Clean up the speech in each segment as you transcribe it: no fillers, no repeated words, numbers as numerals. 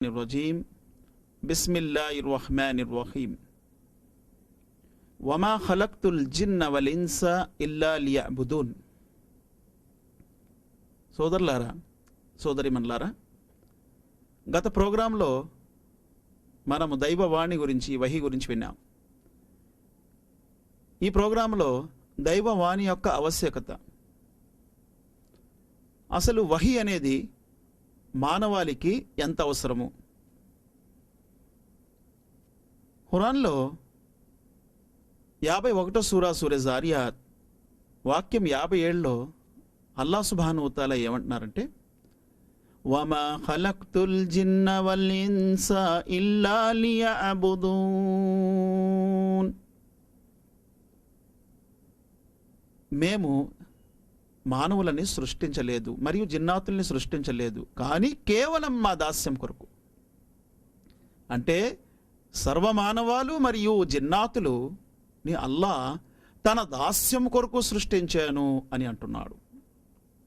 الرجيم بسم الله الرحمن الرحيم وما خلقت الجن والإنس إلا ليعبدون సోదరులారా సోదరిమణులారా గత ప్రోగ్రాంలో మనము దైవవాణి గురించి వహీ గురించి విన్నాం. ఈ ప్రోగ్రాంలో దైవవాణి యొక్క ఆవశ్యకత, అసలు వహీ అనేది మానవాళికి ఎంత అవసరము. ఖురాన్లో 51వ సూరా జారియాత్ వాక్యం 57లో అల్లాహ్ సుబ్హానహు వ తఆలా ఏమంటున్నారంటే, వమా ఖలక్తుల్ జిన్న వల్ ఇన్స ఇల్లా లియఅబుదూన్. మేము మానవులని సృష్టించలేదు మరియు జిన్నాతుల్ని సృష్టించలేదు, కానీ కేవలం మా దాస్యం కొరకు. అంటే సర్వమానవాలు మరియు జిన్నాతులు ని అల్లాహ్ తన దాస్యం కొరకు సృష్టించాను అని అంటున్నాడు.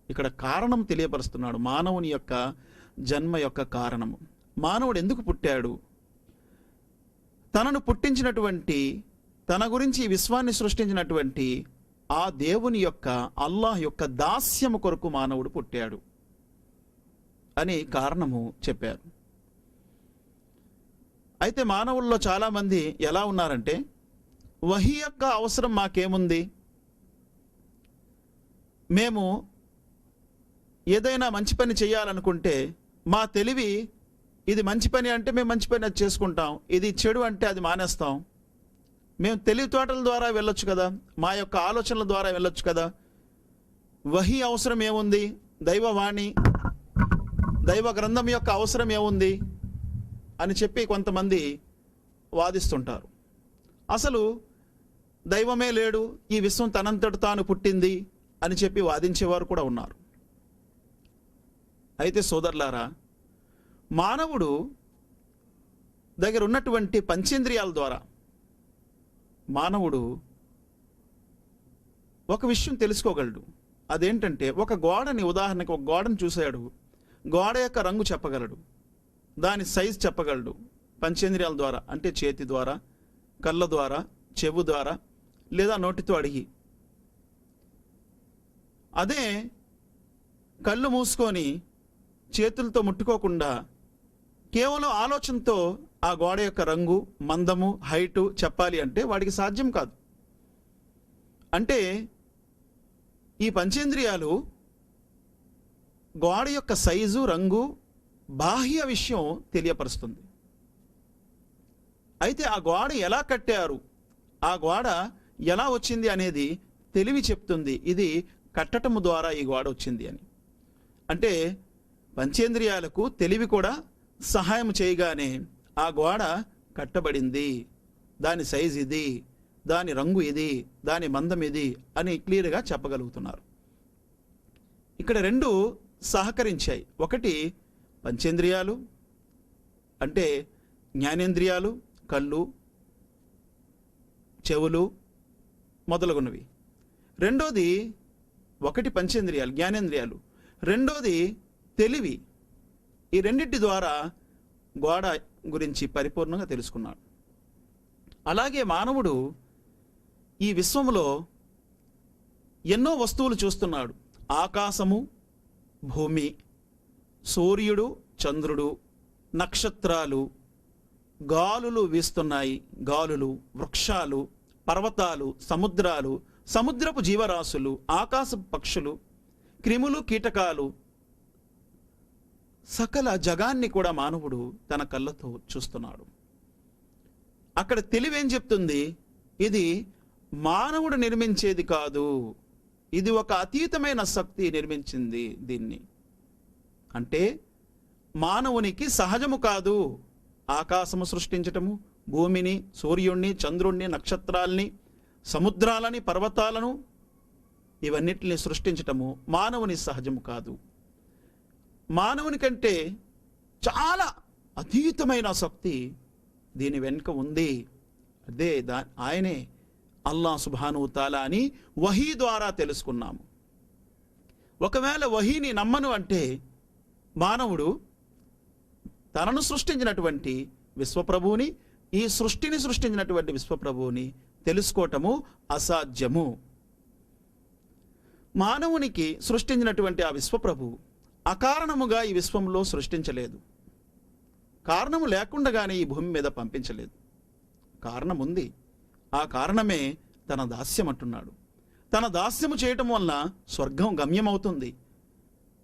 ఇక్కడ కారణం తెలియపరుస్తున్నాడు, మానవుని యొక్క జన్మ యొక్క కారణము. మానవుడు ఎందుకు పుట్టాడు? తనను పుట్టించినటువంటి, తన గురించి ఈ విశ్వాన్ని సృష్టించినటువంటి ఆ దేవుని యొక్క, అల్లాహ్ యొక్క దాస్యము కొరకు మానవుడు పుట్టాడు అని కారణము చెప్పారు. అయితే మానవుల్లో చాలామంది ఎలా ఉన్నారంటే, వహీ యొక్క అవసరం మాకేముంది, మేము ఏదైనా మంచి పని చేయాలనుకుంటే మా తెలివి ఇది మంచి పని అంటే మేము మంచి పని అది చేసుకుంటాం, ఇది చెడు అంటే అది మానేస్తాం. మేము తెలివితేటల ద్వారా వెళ్ళొచ్చు కదా, మా యొక్క ఆలోచనల ద్వారా వెళ్ళొచ్చు కదా, వహీ అవసరం ఏముంది, దైవవాణి దైవ గ్రంథం యొక్క అవసరం ఏముంది అని చెప్పి కొంతమంది వాదిస్తుంటారు. అసలు దైవమే లేడు, ఈ విశ్వం తనంతట తాను పుట్టింది అని చెప్పి వాదించేవారు కూడా ఉన్నారు. అయితే సోదరులారా, మానవుడు దగ్గర ఉన్నటువంటి పంచేంద్రియాల ద్వారా మానవుడు ఒక విషయం తెలుసుకోగలడు. అదేంటంటే, ఒక గోడని, ఉదాహరణకు ఒక గోడను చూశాడు, గోడ యొక్క రంగు చెప్పగలడు, దాని సైజు చెప్పగలడు పంచేంద్రియాల ద్వారా. అంటే చేతి ద్వారా, కళ్ళ ద్వారా, చెవు ద్వారా, లేదా నోటితో అడిగి. అదే కళ్ళు మూసుకొని చేతులతో ముట్టుకోకుండా కేవలం ఆలోచనతో ఆ గోడ యొక్క రంగు, మందము, హైటు చెప్పాలి అంటే వాడికి సాధ్యం కాదు. అంటే ఈ పంచేంద్రియాలు గోడ యొక్క సైజు, రంగు, బాహ్య విషయం తెలియపరుస్తుంది. అయితే ఆ గోడ ఎలా కట్టారు, ఆ గోడ ఎలా వచ్చింది అనేది తెలివి చెప్తుంది, ఇది కట్టటము ద్వారా ఈ గోడ వచ్చింది అని. అంటే పంచేంద్రియాలకు తెలివి కూడా సహాయం చేయగానే ఆ గోడ కట్టబడింది, దాని సైజు ఇది, దాని రంగు ఇది, దాని మందం ఇది అని క్లియర్గా చెప్పగలుగుతున్నారు. ఇక్కడ రెండు సహకరించాయి. ఒకటి పంచేంద్రియాలు అంటే జ్ఞానేంద్రియాలు, కళ్ళు, చెవులు మొదలగున్నవి. రెండోది, ఒకటి పంచేంద్రియాలు, జ్ఞానేంద్రియాలు, రెండోది తెలివి. ఈ రెండింటి ద్వారా గోడ గురించి పరిపూర్ణంగా తెలుసుకున్నాడు. అలాగే మానవుడు ఈ విశ్వంలో ఎన్నో వస్తువులు చూస్తున్నాడు. ఆకాశము, భూమి, సూర్యుడు, చంద్రుడు, నక్షత్రాలు, గాలులు వీస్తున్నాయి, గాలులు, వృక్షాలు, పర్వతాలు, సముద్రాలు, సముద్రపు జీవరాశులు, ఆకాశ పక్షులు, క్రిములు, కీటకాలు, సకల జగాన్ని కూడా మానవుడు తన కళ్ళతో చూస్తున్నాడు. అక్కడ తెలివేం చెప్తుంది, ఇది మానవుడు నిర్మించేది కాదు, ఇది ఒక అతీతమైన శక్తి నిర్మించింది దీన్ని. అంటే మానవునికి సహజము కాదు ఆకాశము సృష్టించటము, భూమిని, సూర్యుణ్ణి, చంద్రుణ్ణి, నక్షత్రాల్ని, సముద్రాలని, పర్వతాలను, ఇవన్నిటిని సృష్టించటము మానవుని సహజము కాదు. మానవుని కంటే చాలా అతీతమైన శక్తి దీని వెనుక ఉంది. అదే ఆయనే అల్లాహ్ సుబ్హానహు వ తఆలా అని వహీ ద్వారా తెలుసుకున్నాము. ఒకవేళ వహీని నమ్మను అంటే మానవుడు తనను సృష్టించినటువంటి విశ్వప్రభువుని, ఈ సృష్టిని సృష్టించినటువంటి విశ్వప్రభువుని తెలుసుకోవటము అసాధ్యము. మానవునికి సృష్టించినటువంటి ఆ విశ్వప్రభు అకారణముగా ఈ విశ్వంలో సృష్టించలేదు. కారణము లేకుండానే ఈ భూమి మీద పంపించలేదు. కారణం ఉంది. ఆ కారణమే తన దాస్యం అంటున్నాడు. తన దాస్యము చేయటం వల్ల స్వర్గం గమ్యమవుతుంది.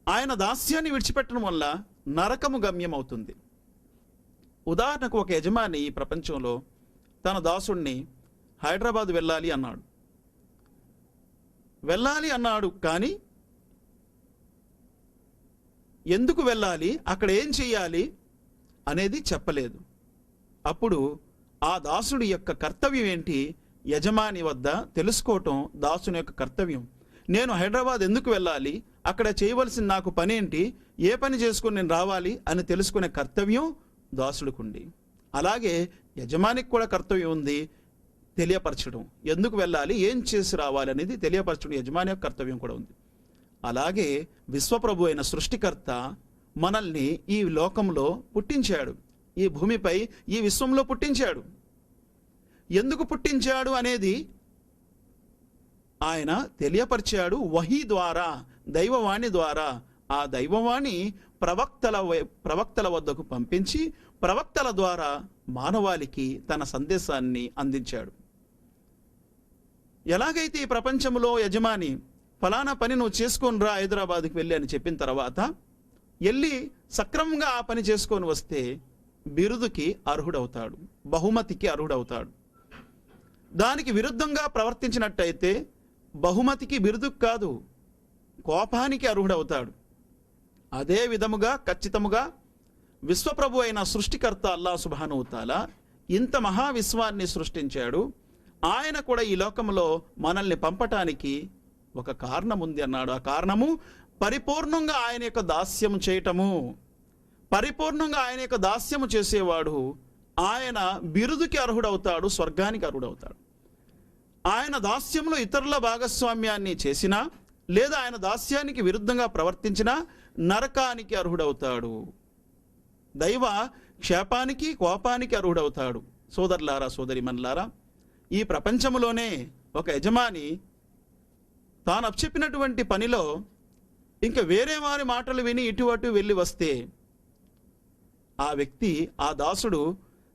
ఆయన దాస్యాన్ని విడిచిపెట్టడం వల్ల నరకము గమ్యమవుతుంది. ఉదాహరణకు ఒక యజమాని ఈ ప్రపంచంలో తన దాసుణ్ణి హైదరాబాద్ వెళ్ళాలి అన్నాడు. కానీ ఎందుకు వెళ్ళాలి, అక్కడ ఏం చెయ్యాలి అనేది చెప్పలేదు. అప్పుడు ఆ దాసుడి యొక్క కర్తవ్యం ఏంటి, యజమాని వద్ద తెలుసుకోవటం దాసుని యొక్క కర్తవ్యం. నేను హైదరాబాద్ ఎందుకు వెళ్ళాలి, అక్కడ చేయవలసిన నాకు పని ఏంటి, ఏ పని చేసుకుని నేను రావాలి అని తెలుసుకునే కర్తవ్యం దాసుడికుంది. అలాగే యజమానికి కూడా కర్తవ్యం ఉంది, తెలియపరచడం. ఎందుకు వెళ్ళాలి, ఏం చేసి రావాలి అనేది తెలియపరచడం యజమాని యొక్క కర్తవ్యం కూడా ఉంది. అలాగే విశ్వప్రభు అయిన సృష్టికర్త మనల్ని ఈ లోకంలో పుట్టించాడు, ఈ భూమిపై ఈ విశ్వంలో పుట్టించాడు. ఎందుకు పుట్టించాడు అనేది ఆయన తెలియపరిచాడు వహీ ద్వారా, దైవవాణి ద్వారా. ఆ దైవవాణి ప్రవక్తల వద్దకు పంపించి ప్రవక్తల ద్వారా మానవాళికి తన సందేశాన్ని అందించాడు. ఎలాగైతే ఈ ప్రపంచంలో యజమాని ఫలానా పని నువ్వు చేసుకొని రా హైదరాబాద్కి వెళ్ళి అని చెప్పిన తర్వాత వెళ్ళి సక్రమంగా ఆ పని చేసుకొని వస్తే బిరుదుకి అర్హుడవుతాడు, బహుమతికి అర్హుడవుతాడు. దానికి విరుద్ధంగా ప్రవర్తించినట్టయితే బహుమతికి బిరుదుకు కాదు, కోపానికి అర్హుడవుతాడు. అదే విధముగా ఖచ్చితముగా విశ్వప్రభు అయిన సృష్టికర్త అల్లాహ్ సుబ్హానహు తఆలా ఇంత మహావిశ్వాన్ని సృష్టించాడు. ఆయన కూడా ఈ లోకంలో మనల్ని పంపటానికి ఒక కారణం ఉంది అన్నాడు. ఆ కారణము పరిపూర్ణంగా ఆయన యొక్క దాస్యము చేయటము. పరిపూర్ణంగా ఆయన యొక్క దాస్యము చేసేవాడు ఆయన బిరుదుకి అర్హుడవుతాడు, స్వర్గానికి అర్హుడవుతాడు. ఆయన దాస్యంలో ఇతరుల భాగస్వామ్యాన్ని చేసినా లేదా ఆయన దాస్యానికి విరుద్ధంగా ప్రవర్తించినా నరకానికి అర్హుడవుతాడు, దైవ క్షేపానికి కోపానికి అర్హుడవుతాడు. సోదరులారా, సోదరిమణులారా, ఈ ప్రపంచంలోనే ఒక యజమాని తాను అప్పచెప్పినటువంటి పనిలో ఇంకా వేరే వారి మాటలు విని ఇటు అటు వెళ్ళి వస్తే ఆ వ్యక్తి, ఆ దాసుడు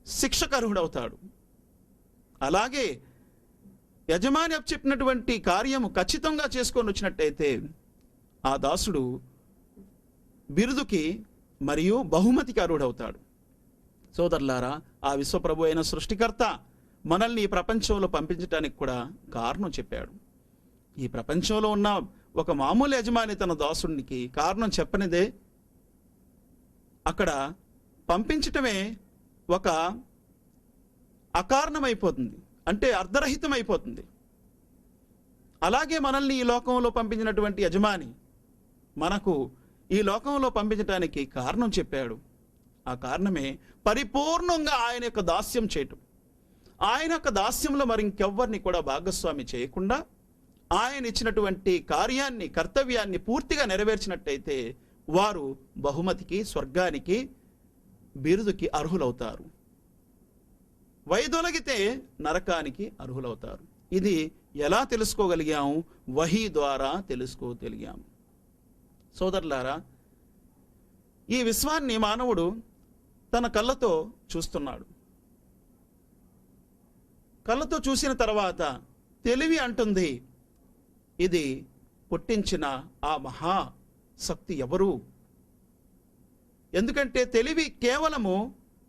శిక్షకు అర్హుడవుతాడు. అలాగే యజమాని అప్పచెప్పినటువంటి కార్యము ఖచ్చితంగా చేసుకొని వచ్చినట్టయితే ఆ దాసుడు బిరుదుకి మరియు బహుమతికి అర్హుడవుతాడు. సోదరులారా, ఆ విశ్వప్రభు అయిన సృష్టికర్త మనల్ని ఈ ప్రపంచంలో పంపించడానికి కూడా కారణం చెప్పాడు. ఈ ప్రపంచంలో ఉన్న ఒక మామూలు యజమాని తన దాసునికి కారణం చెప్పనిదే అక్కడ పంపించటమే ఒక అకారణమైపోతుంది, అంటే అర్ధరహితమైపోతుంది. అలాగే మనల్ని ఈ లోకంలో పంపించినటువంటి యజమాని మనకు ఈ లోకంలో పంపించడానికి కారణం చెప్పాడు. ఆ కారణమే పరిపూర్ణంగా ఆయన యొక్క దాస్యం చేయటం. ఆయన యొక్క దాస్యంలో మరి ఇంకెవ్వరిని కూడా భాగస్వామి చేయకుండా ఆయన ఇచ్చినటువంటి కార్యాన్ని, కర్తవ్యాన్ని పూర్తిగా నెరవేర్చినట్టయితే వారు బహుమతికి, స్వర్గానికి, బిరుదుకి అర్హులవుతారు. వైదొలగితే నరకానికి అర్హులవుతారు. ఇది ఎలా తెలుసుకోగలిగాము? వహీ ద్వారా తెలుసుకోగలిగాము. సోదరులారా, ఈ విశ్వాన్ని మానవుడు తన కళ్ళతో చూస్తున్నాడు. కళ్ళతో చూసిన తర్వాత తెలివి అంటుంది, ఇది పుట్టించిన ఆ మహాశక్తి ఎవరు? ఎందుకంటే తెలివి కేవలము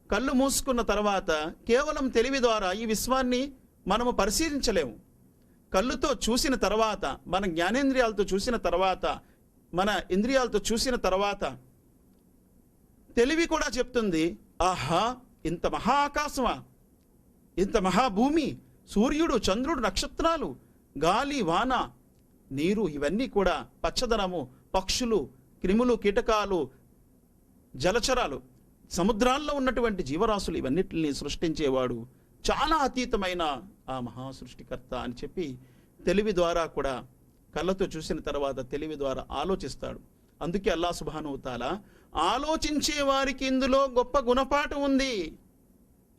కళ్ళు మూసుకున్న తర్వాత కేవలం తెలివి ద్వారా ఈ విశ్వాన్ని మనము పరిశీలించలేము. కళ్ళుతో చూసిన తర్వాత, మన జ్ఞానేంద్రియాలతో చూసిన తర్వాత, మన ఇంద్రియాలతో చూసిన తర్వాత తెలివి కూడా చెప్తుంది, ఆహా, ఇంత మహా ఆకాశమా, ఇంత మహాభూమి, సూర్యుడు, చంద్రుడు, నక్షత్రాలు, గాలి, వాన, నీరు, ఇవన్నీ కూడా పచ్చదనము, పక్షులు, క్రిములు, కీటకాలు, జలచరాలు, సముద్రాల్లో ఉన్నటువంటి జీవరాశులు, ఇవన్నిటిని సృష్టించేవాడు చాలా అతీతమైన ఆ మహాసృష్టికర్త అని చెప్పి తెలివి ద్వారా కూడా, కళ్ళతో చూసిన తర్వాత తెలివి ద్వారా ఆలోచిస్తాడు. అందుకే అల్లాహ్ సుబ్హానహు తఆలా ఆలోచించే వారికి ఇందులో గొప్ప గుణపాఠం ఉంది.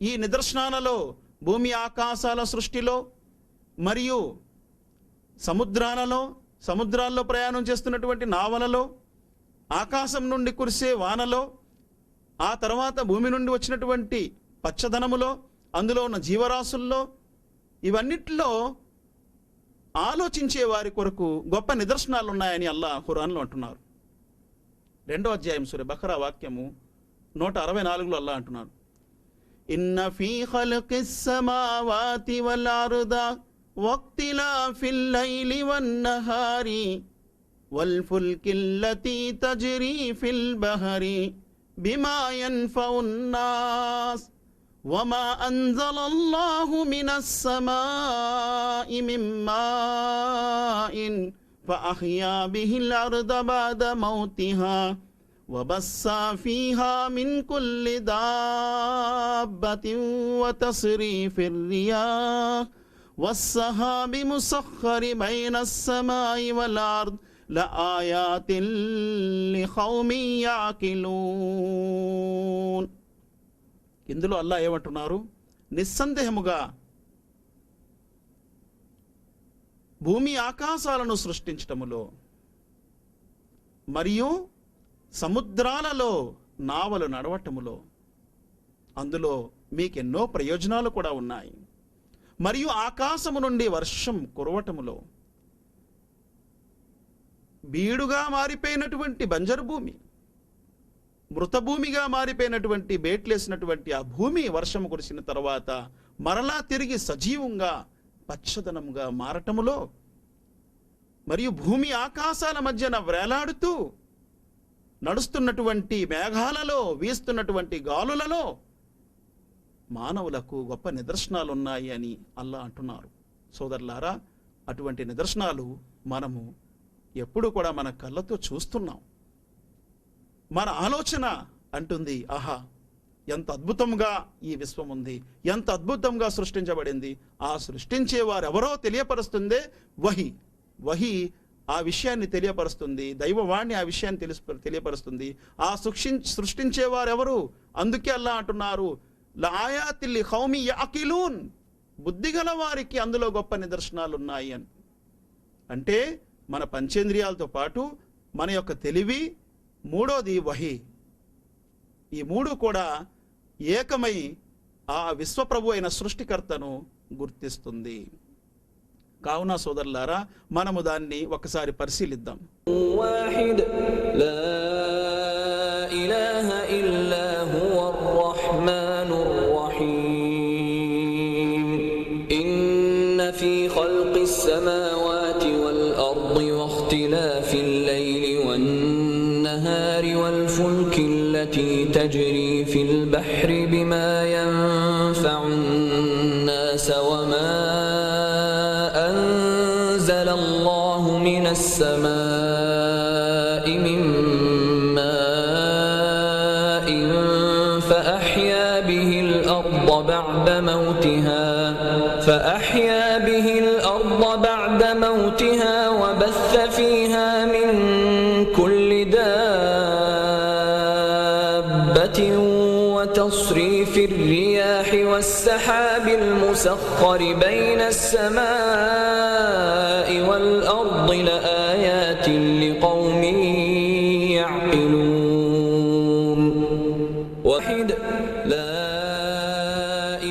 ఈ నిదర్శనాలలో, భూమి ఆకాశాల సృష్టిలో, మరియు సముద్రాల్లో ప్రయాణం చేస్తున్నటువంటి నావలలో, ఆకాశం నుండి కురిసే వానలో, ఆ తర్వాత భూమి నుండి వచ్చినటువంటి పచ్చదనములో, అందులో ఉన్న జీవరాశుల్లో, ఇవన్నిటిలో ఆలోచించే వారి కొరకు గొప్ప నిదర్శనాలు ఉన్నాయని అల్లాహ్ ఖురాన్లో అంటున్నారు. 2వ అధ్యాయం సూర బఖరా వాక్యము 164లో అల్లాహ్ అంటున్నారు, ఇన్న ఫీ ఖల్ఖిస్ సమావాతి వల్ అర్ద వక్తిలాఫిల్ లైలి వన్ నహారి వల్ ఫుల్కిల్లతీ తజ్రీ ఫిల్ బహరి బిమా యన్ఫఉన్ నాస్ వమా అంజలల్లాహు మినస్ సమాఇ మిన్ మాఇన్ ఫఅహ్యా బిహిల్ అర్ద బఅద మౌతిహా వబస్సా ఫీహా మిన్ కుల్లి దాబ్బతిన్ వతస్రీఫిర్ రియాహ్ వస్సహాబి ముసఖ్ఖరి బైనస్ సమాయి వల్ అర్ద్ లఆయాతిన్ లిఖౌమి యాకిలూన్. ఇందులో అల్లాహ్ ఏమంటున్నారు? నిస్సందేహముగా భూమి ఆకాశాలను సృష్టించటములో మరియు సముద్రాలలో నావలు నడవటములో అందులో మీకెన్నో ప్రయోజనాలు కూడా ఉన్నాయి. మరియు ఆకాశము నుండి వర్షం కురవటములో, బీడుగా మారిపోయినటువంటి బంజరు భూమి, మృతభూమిగా మారిపోయినటువంటి బేట్లేసినటువంటి ఆ భూమి వర్షం కురిసిన తర్వాత మరలా తిరిగి సజీవంగా పచ్చదనముగా మారటములో, మరియు భూమి ఆకాశాల మధ్యన వేలాడుతూ నడుస్తున్నటువంటి మేఘాలలో, వీస్తున్నటువంటి గాలులలో మానవులకు గొప్ప నిదర్శనాలు ఉన్నాయి అని అల్లాహ్ అంటున్నారు. సోదరులారా, అటువంటి నిదర్శనాలు మనము ఎప్పుడు కూడా మన కళ్ళతో చూస్తున్నాం. మన ఆలోచన అంటుంది, ఆహా, ఎంత అద్భుతంగా ఈ విశ్వం ఉంది, ఎంత అద్భుతంగా సృష్టించబడింది. ఆ సృష్టించే వారెవరో తెలియపరుస్తుందే వహీ. వహీ ఆ విషయాన్ని తెలియపరుస్తుంది, దైవవాణి ఆ విషయాన్ని తెలియపరుస్తుంది. ఆ సృష్టించే వారెవరు? అందుకే అల్లాహ్ అంటున్నారు, లఆయాతిల్ లిఖౌమి యాకిలూన్, బుద్ధిగల వారికి అందులో గొప్ప నిదర్శనాలు ఉన్నాయి అని. అంటే మన పంచేంద్రియాలతో పాటు మన యొక్క తెలివి, మూడోది వహీ, ఈ మూడు కూడా ఏకమై ఆ విశ్వప్రభు అయిన సృష్టికర్తను గుర్తిస్తుంది. కావున సోదరులారా, మనము దాన్ని ఒకసారి పరిశీలిద్దాం. వాహిద్ లా ఇలాహ ఇల్లా హువర్ రహ్మానుర్ రహీమ్ ఇన్న ఫీ ఖల్ఖిస్ సమావాతి వల్ అర్ది వఖ్తిలాఫిల్ లైలి వన్ నహారి వల్ ఫుల్కి التي تجري في البحر بما ينفع الناس وما أنزل الله من السماء من ماء فأحيا به الأرض بعد موتها وبث فيها من كل وتصريف الرياح والسحاب المسخر بين السماء والأرض لآيات لقوم يعقلون. وحد لا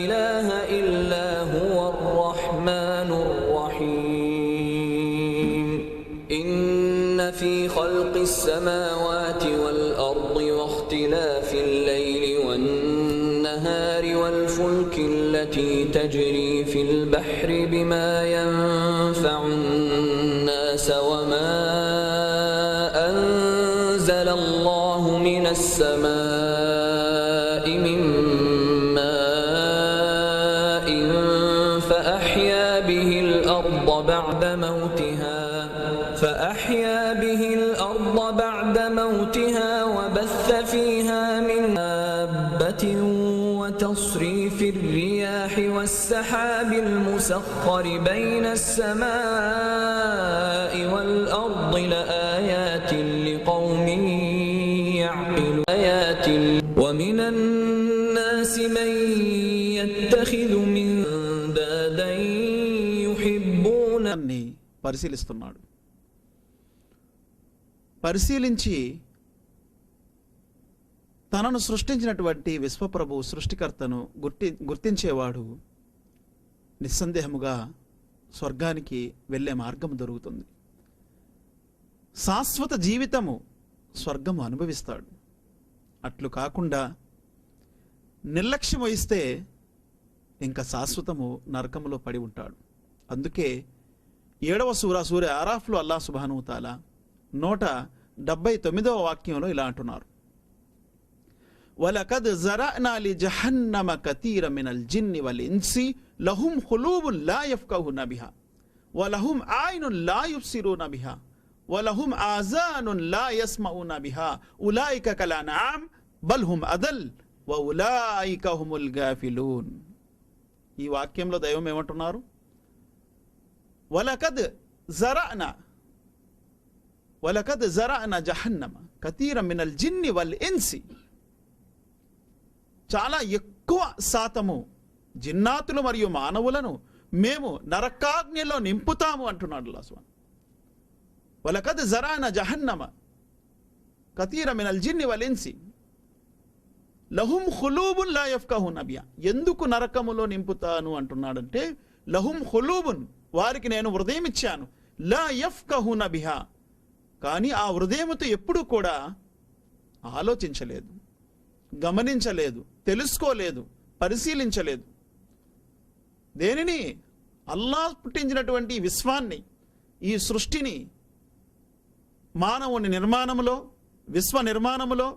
إله إلا هو الرحمن الرحيم إن في خلق السماوات والأرض واختلاف الليل والنهار والفلك التي تجري في البحر بما ينفع الناس وما أنزل الله من السماء من ماء فأحيا به الأرض بعد موتها وبث فيها من دابة وتصريف الرياح والسحاب المسخر بين السماء والأرض لآيات لقوم يعقلون. ومن الناس من يتخذ من دادا يحبون అన్ని పరిశీలిస్తున్నాడు. పరిశీలించి తనను సృష్టించినటువంటి విశ్వప్రభు సృష్టికర్తను గుర్తించేవాడు నిస్సందేహముగా స్వర్గానికి వెళ్ళే మార్గం దొరుకుతుంది. శాశ్వత జీవితము స్వర్గము అనుభవిస్తాడు. అట్లు కాకుండా నిర్లక్ష్యం వహిస్తే ఇంకా శాశ్వతము నరకములో పడి ఉంటాడు. అందుకే 7వ సూర ఆరాఫ్లో అల్లాహ్ సుబ్హానహు వ తఆలా 179వ వాక్యంలో ఇలా అంటున్నారు, వలకద్ జరఅనా లి జహన్నమ కతీర మినల్ జిన్ని వల్ ఇన్సి లహుం ఖులూబున్ లా యఫ్కహూన బిహా వలహుం ఆయునున్ లా యుబ్సిరూన బిహా వలహుం ఆజానున్ లా యస్మఊన బిహా ఉలైక కల్ అన్ఆమ్ బల్ హుం అదల్ వ ఉలైక హుముల్ గాఫిలూన్. ఈ వాక్యంలో దైవం ఏమంటున్నారు? వలకద్ జరఅనా జహన్నమ కతీర మినల్ జిన్ని వల్ ఇన్సి, చాలా ఎక్కువ శాతము జిన్నాతులు మరియు మానవులను మేము నరకాగ్నిలో నింపుతాము అంటున్నాడు అల్లాహ్ సుబ్హానహు. వలకద్ జరఅనా జహన్నమ కతీర మినల్ జిన్ని వల్ ఇన్సి లహుం ఖులూబున్ లా యఫ్కహూన బిహా. ఎందుకు నరకములో నింపుతాను అంటున్నాడంటే, లహుం ఖులూబున్, వారికి నేను హృదయం ఇచ్చాను, లా యఫ్కహూన బిహా, కానీ ఆ హృదయముతో ఎప్పుడూ కూడా ఆలోచించలేదు, గమనించలేదు, తెలుసుకోలేదు, పరిశీలించలేదు. దేనిని? అల్లాహ్ పుట్టించినటువంటి విశ్వాన్ని, ఈ సృష్టిని, మానవుని నిర్మాణములో, విశ్వ నిర్మాణములో,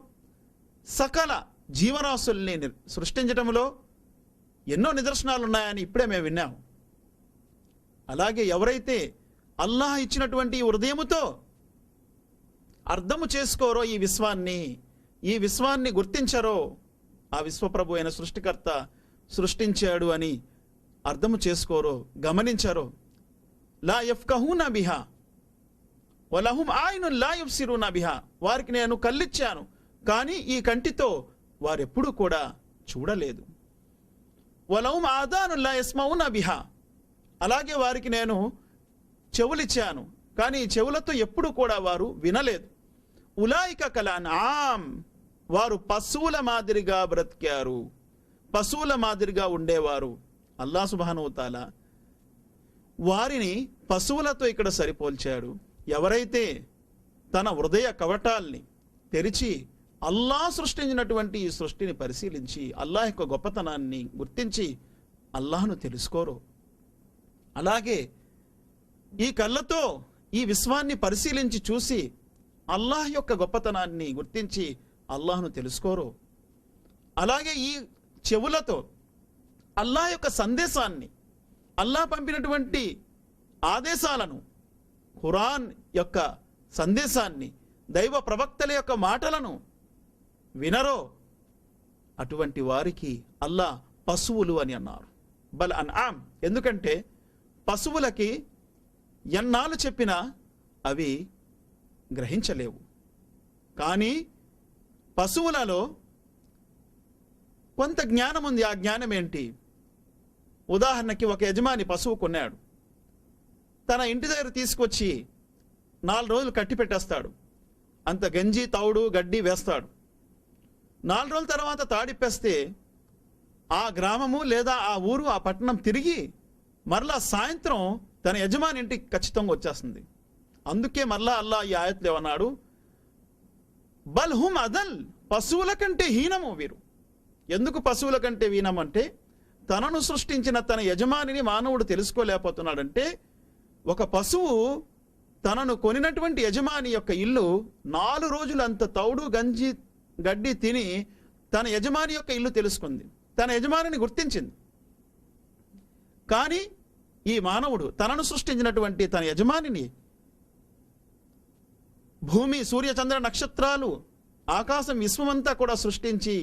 సకల జీవరాశుల్ని సృష్టించటంలో ఎన్నో నిదర్శనాలు ఉన్నాయని ఇప్పుడే మేము విన్నాము. అలాగే ఎవరైతే అల్లాహ్ ఇచ్చినటువంటి హృదయముతో అర్థము చేసుకోరో ఈ విశ్వాన్ని గుర్తించరో, ఆ విశ్వప్రభు అయిన సృష్టికర్త సృష్టించాడు అని అర్థము చేసుకోరో, గమనించరో, లా యఫ్కహూన బిహా వలహుం ఆయునున్ లా యుబ్సిరూన బిహా, వారికి నేను కళ్ళిచ్చాను కానీ ఈ కంటితో వారెప్పుడూ కూడా చూడలేదు. వలహుం ఆదానున్ లా యస్మఊన బిహా, అలాగే వారికి నేను చెవులిచ్చాను కానీ ఈ చెవులతో ఎప్పుడు కూడా వారు వినలేదు. ఉలైక కల్ అన్ఆమ్, వారు పశువుల మాదిరిగా బ్రతికారు, పశువుల మాదిరిగా ఉండేవారు. అల్లాహ్ సుబ్హానహు వ తఆలా వారిని పశువులతో ఇక్కడ సరిపోల్చాడు. ఎవరైతే తన హృదయ కవటాల్ని తెరిచి అల్లాహ్ సృష్టించినటువంటి ఈ సృష్టిని పరిశీలించి అల్లాహ్ యొక్క గొప్పతనాన్ని గుర్తించి అల్లాహ్ను తెలుసుకోరో, అలాగే ఈ కళ్ళతో ఈ విశ్వాన్ని పరిశీలించి చూసి అల్లాహ్ యొక్క గొప్పతనాన్ని గుర్తించి అల్లాహ్ను తెలుసుకోరో, అలాగే ఈ చెవులతో అల్లాహ్ యొక్క సందేశాన్ని, అల్లాహ్ పంపినటువంటి ఆదేశాలను, ఖురాన్ యొక్క సందేశాన్ని, దైవ ప్రవక్తల యొక్క మాటలను వినరో, అటువంటి వారికి అల్లాహ్ పశువులు అని అన్నారు. బల్ అన్ఆమ్, ఎందుకంటే పశువులకి ఎన్నాళ్ళు చెప్పినా అవి గ్రహించలేవు. కానీ పశువులలో కొంత జ్ఞానం ఉంది. ఆ జ్ఞానం ఏంటి? ఉదాహరణకి ఒక యజమాని పశువు కొన్నాడు, తన ఇంటి దగ్గర తీసుకొచ్చి 4 రోజులు కట్టి పెట్టేస్తాడు. అంత గంజి, తౌడు, గడ్డి వేస్తాడు. 4 రోజుల తర్వాత తాడిప్పేస్తే ఆ గ్రామము లేదా ఆ ఊరు, ఆ పట్టణం తిరిగి మరలా సాయంత్రం తన యజమాని ఇంటికి ఖచ్చితంగా వచ్చేస్తుంది. అందుకే మరలా అల్లాహ్ ఈ ఆయత్లో ఏమన్నాడు? బల్ హుమ్ అదల్, పశువుల కంటే హీనము వీరు. ఎందుకు పశువుల కంటే హీనం అంటే, తనను సృష్టించిన తన యజమానిని మానవుడు తెలుసుకోలేకపోతున్నాడంటే, ఒక పశువు తనను కొనినటువంటి యజమాని యొక్క ఇల్లు 4 రోజులు అంత తౌడు, గంజి, గడ్డి తిని తన యజమాని యొక్క ఇల్లు తెలుసుకుంది, తన యజమానిని గుర్తించింది. కానీ ఈ మానవుడు తనను సృష్టించినటువంటి తన యజమానిని, భూమి, సూర్య, చంద్ర, నక్షత్రాలు, ఆకాశం, విశ్వమంతా కూడా సృష్టించి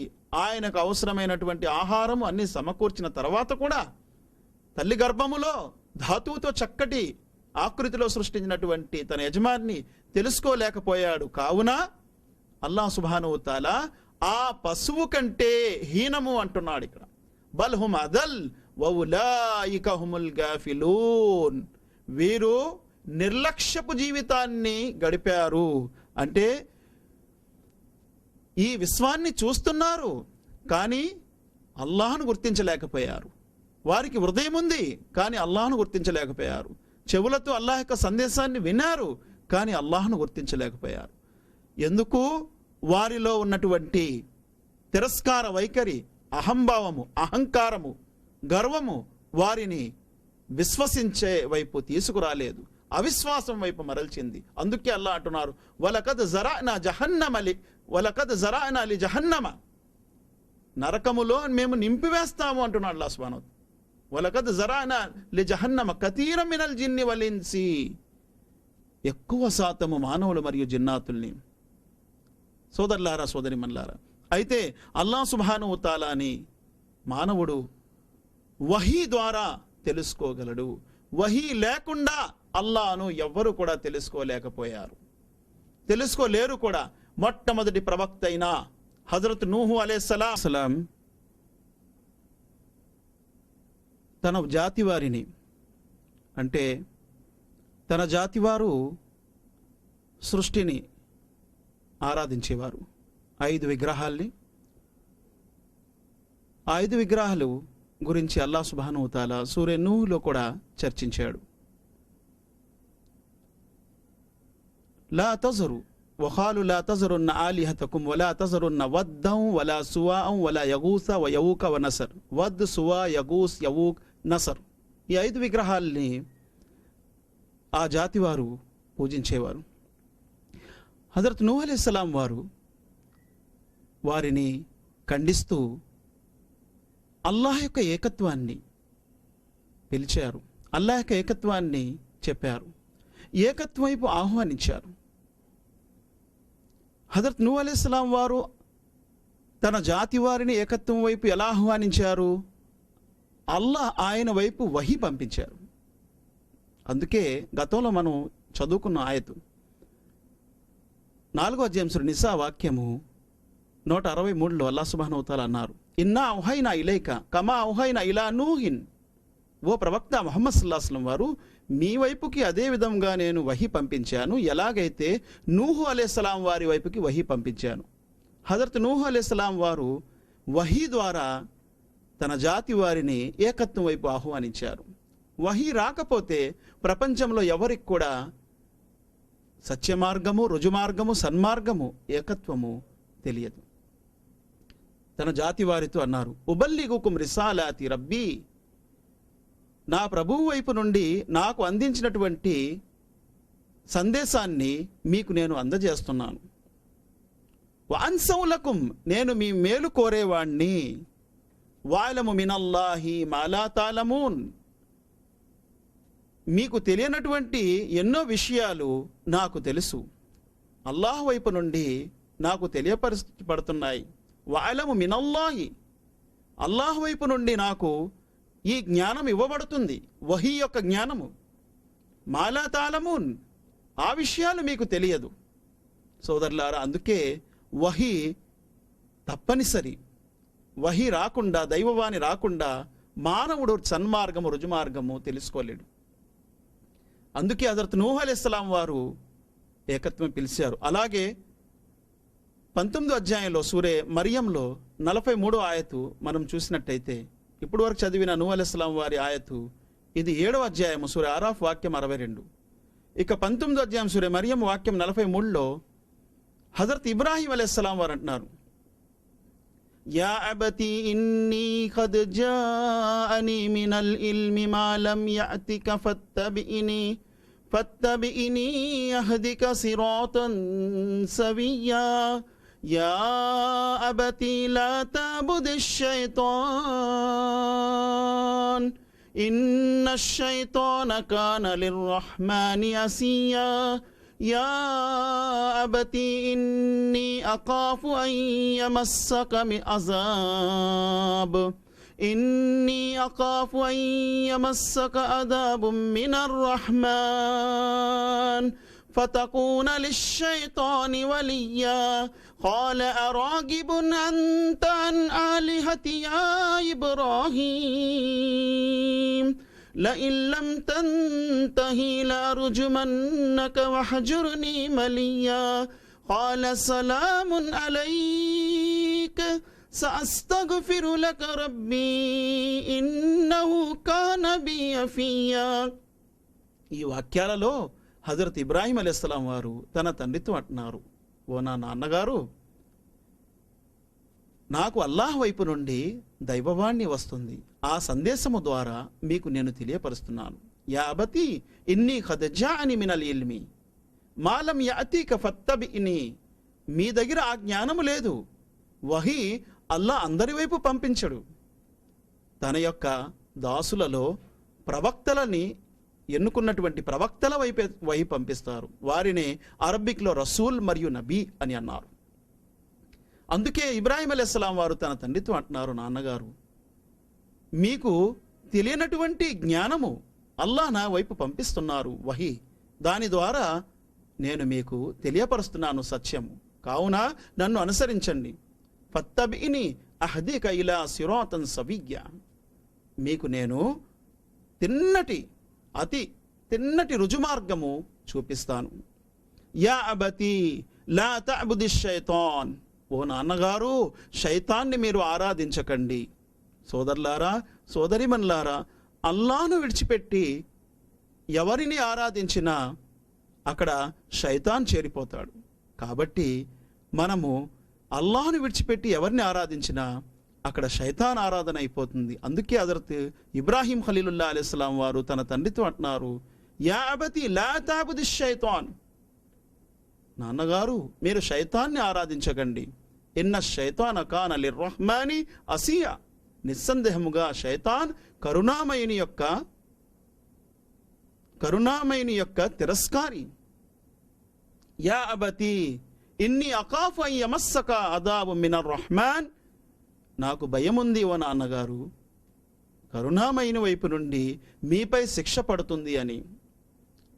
ఆయనకు అవసరమైనటువంటి ఆహారం అన్ని సమకూర్చిన తర్వాత కూడా తల్లి గర్భములో ధాతువుతో చక్కటి ఆకృతిలో సృష్టించినటువంటి తన యజమానిని తెలుసుకోలేకపోయాడు. కావున అల్లాహ్ సుబ్హానహు వ తఆలా ఆ పశువు కంటే హీనము అంటున్నాడు ఇక్కడ. బల్ హుమ్ అదల్ వౌలాయిక హుముల్ గాఫిలూన్. వీరు నిర్లక్ష్యపు జీవితాన్ని గడిపారు. అంటే ఈ విశ్వాన్ని చూస్తున్నారు కానీ అల్లాహ్ను గుర్తించలేకపోయారు. వారికి హృదయం ఉంది కానీ అల్లాహ్ను గుర్తించలేకపోయారు. చెవులతో అల్లాహ్ యొక్క సందేశాన్ని విన్నారు కానీ అల్లాహ్ను గుర్తించలేకపోయారు. ఎందుకు? వారిలో ఉన్నటువంటి తిరస్కార వైఖరి, అహంభావము, అహంకారము, గర్వము వారిని విశ్వసించే వైపు తీసుకురాలేదు, అవిశ్వాసం వైపు మరల్చింది. అందుకే అల్లాహ్ అంటున్నారు, వలకద్ జరానా లి జహన్నమ, నరకములో మేము నింపివేస్తాము అంటున్నాడు అల్లాహ్ సుబ్హానహు. వలకద్ జరానా లి జహన్నమ కతీరం మినల్ జిన్ని వల్ ఇన్సి, ఎక్కువ శాతము మానవులు మరియు జిన్నాతుల్ని. సోదరులారా, సోదరిమన్లారా, అయితే అల్లాహ్ సుబ్హానహు తఆలాని మానవుడు వహీ ద్వారా తెలుసుకోగలడు. వహీ లేకుండా అల్లాహ్ను ఎవ్వరు కూడా తెలుసుకోలేరు కూడా. మొట్టమొదటి ప్రవక్త అయిన హజరత్ నూహు అలైహిస్సలాం తన జాతి వారిని, అంటే తన జాతి వారు సృష్టిని ఆరాధించేవారు, 5 విగ్రహాల్ని. 5 విగ్రహాలు గురించి అల్లాహ్ సుబ్హానహు తఆలా సూరా నూహ్లో కూడా చర్చించాడు. లా తజరు వఖాలు లా తజరున్న ఆలిహతకుం వలా తజరున్న వద్దం వలా సువాం వలా యగూస వ యవూక వ నసర్. వద్, సువా, యగూస్, యవూక్, నసర్, ఈ 5 విగ్రహాల్ని ఆ జాతి వారు పూజించేవారు. హజరత్ నూహ్ అలైహిస్సలాం వారు వారిని ఖండిస్తూ అల్లాహ్ యొక్క ఏకత్వాన్ని పిలిచారు, అల్లాహ్ యొక్క ఏకత్వాన్ని చెప్పారు, ఏకత్వం వైపు ఆహ్వానించారు. హజరత్ నూహ్ అలైహిస్సలాం వారు తన జాతి వారిని ఏకత్వం వైపు ఎలా ఆహ్వానించారు? అల్లాహ్ ఆయన వైపు వహీ పంపించారు. అందుకే గతంలో మనం చదువుకున్న ఆయతు 4వ అధ్యాయం సూరా నిసా వాక్యము 163లో అల్లాహ్ సుబ్హానహు తఆలా అన్నారు, ఇన్నా ఔహైనా ఇలైక కమా ఔహైనా ఇలా నూహిన్. ఓ ప్రవక్త ముహమ్మద్ సల్లల్లాహు అలైహి వసల్లం వారు, మీ వైపుకి అదే విధంగా నేను వహీ పంపించాను ఎలాగైతే నూహు అలైహిస్సలాం వారి వైపుకి వహీ పంపించాను. హజరత్ నూహు అలైహిస్సలాం వారు వహీ ద్వారా తన జాతి వారిని ఏకత్వం వైపు ఆహ్వానించారు. వహీ రాకపోతే ప్రపంచంలో ఎవరికి కూడా సత్యమార్గము, రుజుమార్గము, సన్మార్గము, ఏకత్వము తెలియదు. తన జాతి వారితో అన్నారు, ఉబల్లిగుకుం రిసాలాతి రబ్బీ, నా ప్రభువు వైపు నుండి నాకు అందించినటువంటి సందేశాన్ని మీకు నేను అందజేస్తున్నాను. వాన్సౌలకుం, నేను మీ మేలు కోరేవాణ్ణి. వాలము మినల్లాహి మాలా తాలమూన్, మీకు తెలియనటువంటి ఎన్నో విషయాలు నాకు తెలుసు, అల్లాహ్ వైపు నుండి నాకు తెలియపరచబడుతున్నాయి. వాలము మినల్లాహి, అల్లాహ్ వైపు నుండి నాకు ఈ జ్ఞానం ఇవ్వబడుతుంది, వహీ యొక్క జ్ఞానము. మాలా తాలమూన్, ఆ విషయాలు మీకు తెలియదు. సోదరులారా, అందుకే వహీ తప్పనిసరి. వహీ రాకుండా, దైవవాణి రాకుండా మానవుడు సన్మార్గము, రుజుమార్గము తెలుసుకోలేడు. అందుకే హజరత్ నూహ్ అలైహిస్సలాం వారు ఏకత్వం పిలిచారు. అలాగే 19వ అధ్యాయంలో సూరే మరియంలో 43వ ఆయతు మనం చూసినట్టయితే, ఇప్పుడు వరకు చదివిన నూహ్ అలైహిస్సలాం వారి ఆయతు ఇది 7వ అధ్యాయము సూరే ఆరాఫ్ వాక్యం 62. ఇక 19వ అధ్యాయం సూరే మరియం వాక్యం 43లో హజరత్ ఇబ్రాహీం అలైహిస్సలాం వారు అంటున్నారు, యా అబతి ఇన్నీ ఖద్ జాఅనీ మినల్ ఇల్మి మా లం యఅతిక ఫత్తబిఇనీ అహ్దిక సిరాతన్ సవియ్యా యా అబతి లా తఅబుదిష్ షైతాన్ ఇన్నష్ షైతాన కాన లిర్రహ్మాని అసియ్యా యా అబతి ఇన్నీ అఖాఫు అన్ యమస్సక అజాబ్ ఇన్నీ అఖాఫు అన్ యమస్సక అదాబుం మినర్ రహ్మాన్ فتكون للشيطان وليا قال أراغب أنت عن آلهتي يا إبراهيم لئن لم تنتهي لأرجمنك واهجرني مليا قال سلام عليك سأستغفر لك ربي إنه كان بي حفيا. ఈ వాక్యాలలో హజరత్ ఇబ్రాహీం అలైహిస్సలాం వారు తన తండ్రితో అంటున్నారు, ఓ నా నాన్నగారు, నాకు అల్లాహ్ వైపు నుండి దైవవాణి వస్తుంది. ఆ సందేశము ద్వారా మీకు నేను తెలియపరుస్తున్నాను. యా అబతి ఇన్నీ ఖద్ జాఅని మినల్ ఇల్మి మా లం యఅతీక ఫత్తబిని. మీ దగ్గర ఆ జ్ఞానము లేదు. వహీ అల్లాహ్ అందరి వైపు పంపించడు. తన యొక్క దాసులలో ప్రవక్తలని ఎన్నుకున్నటువంటి ప్రవక్తల వైపు పంపిస్తారు. వారిని అరబిక్లో రసూల్ మరియు నబీ అని అన్నారు. అందుకే ఇబ్రాహీం అలైహిస్సలాం వారు తన తండ్రితో అంటున్నారు, నాన్నగారు, మీకు తెలియనటువంటి జ్ఞానము అల్లాహ్ నా వైపు పంపిస్తున్నారు వహీ. దాని ద్వారా నేను మీకు తెలియపరుస్తున్నాను సత్యము. కావున నన్ను అనుసరించండి. ఫత్తబిని అహ్దిక ఇలా సిరాతన్ సవియ్య. మీకు నేను అతి తిన్నటి రుజుమార్గము చూపిస్తాను. యా అబతి లా తఅబుది షైతాన్. ఓ నాన్నగారు, శైతాన్ని మీరు ఆరాధించకండి. సోదరులారా, సోదరిమన్లారా, అల్లాహ్ను విడిచిపెట్టి ఎవరిని ఆరాధించినా అక్కడ శైతాన్ చేరిపోతాడు. కాబట్టి మనము అల్లాహ్ను విడిచిపెట్టి ఎవరిని ఆరాధించినా అక్కడ శైతాన్ ఆరాధన అయిపోతుంది. అందుకే హజరత్ ఇబ్రాహీం ఖలీలుల్లాహ్ అలైహిస్సలాం వారు తన తండ్రితో అంటున్నారు, యా అబతి లా తఅబుది షైతాన్. నాన్నగారు, మీరు శైతాన్ని ఆరాధించకండి. ఇన్న శైతాన కాన లిర్రహ్మాని అసియా. నిస్సందేహముగా శైతాన్ కరుణామయుని యొక్క తిరస్కారి. యా అబతి ఇన్ని అఖాఫు అన్ యమస్సక అదాబు మినర్ రహ్మాన్. నాకు భయముంది ఓ నాన్నగారు, కరుణామయుని వైపు నుండి మీపై శిక్ష పడుతుంది అని.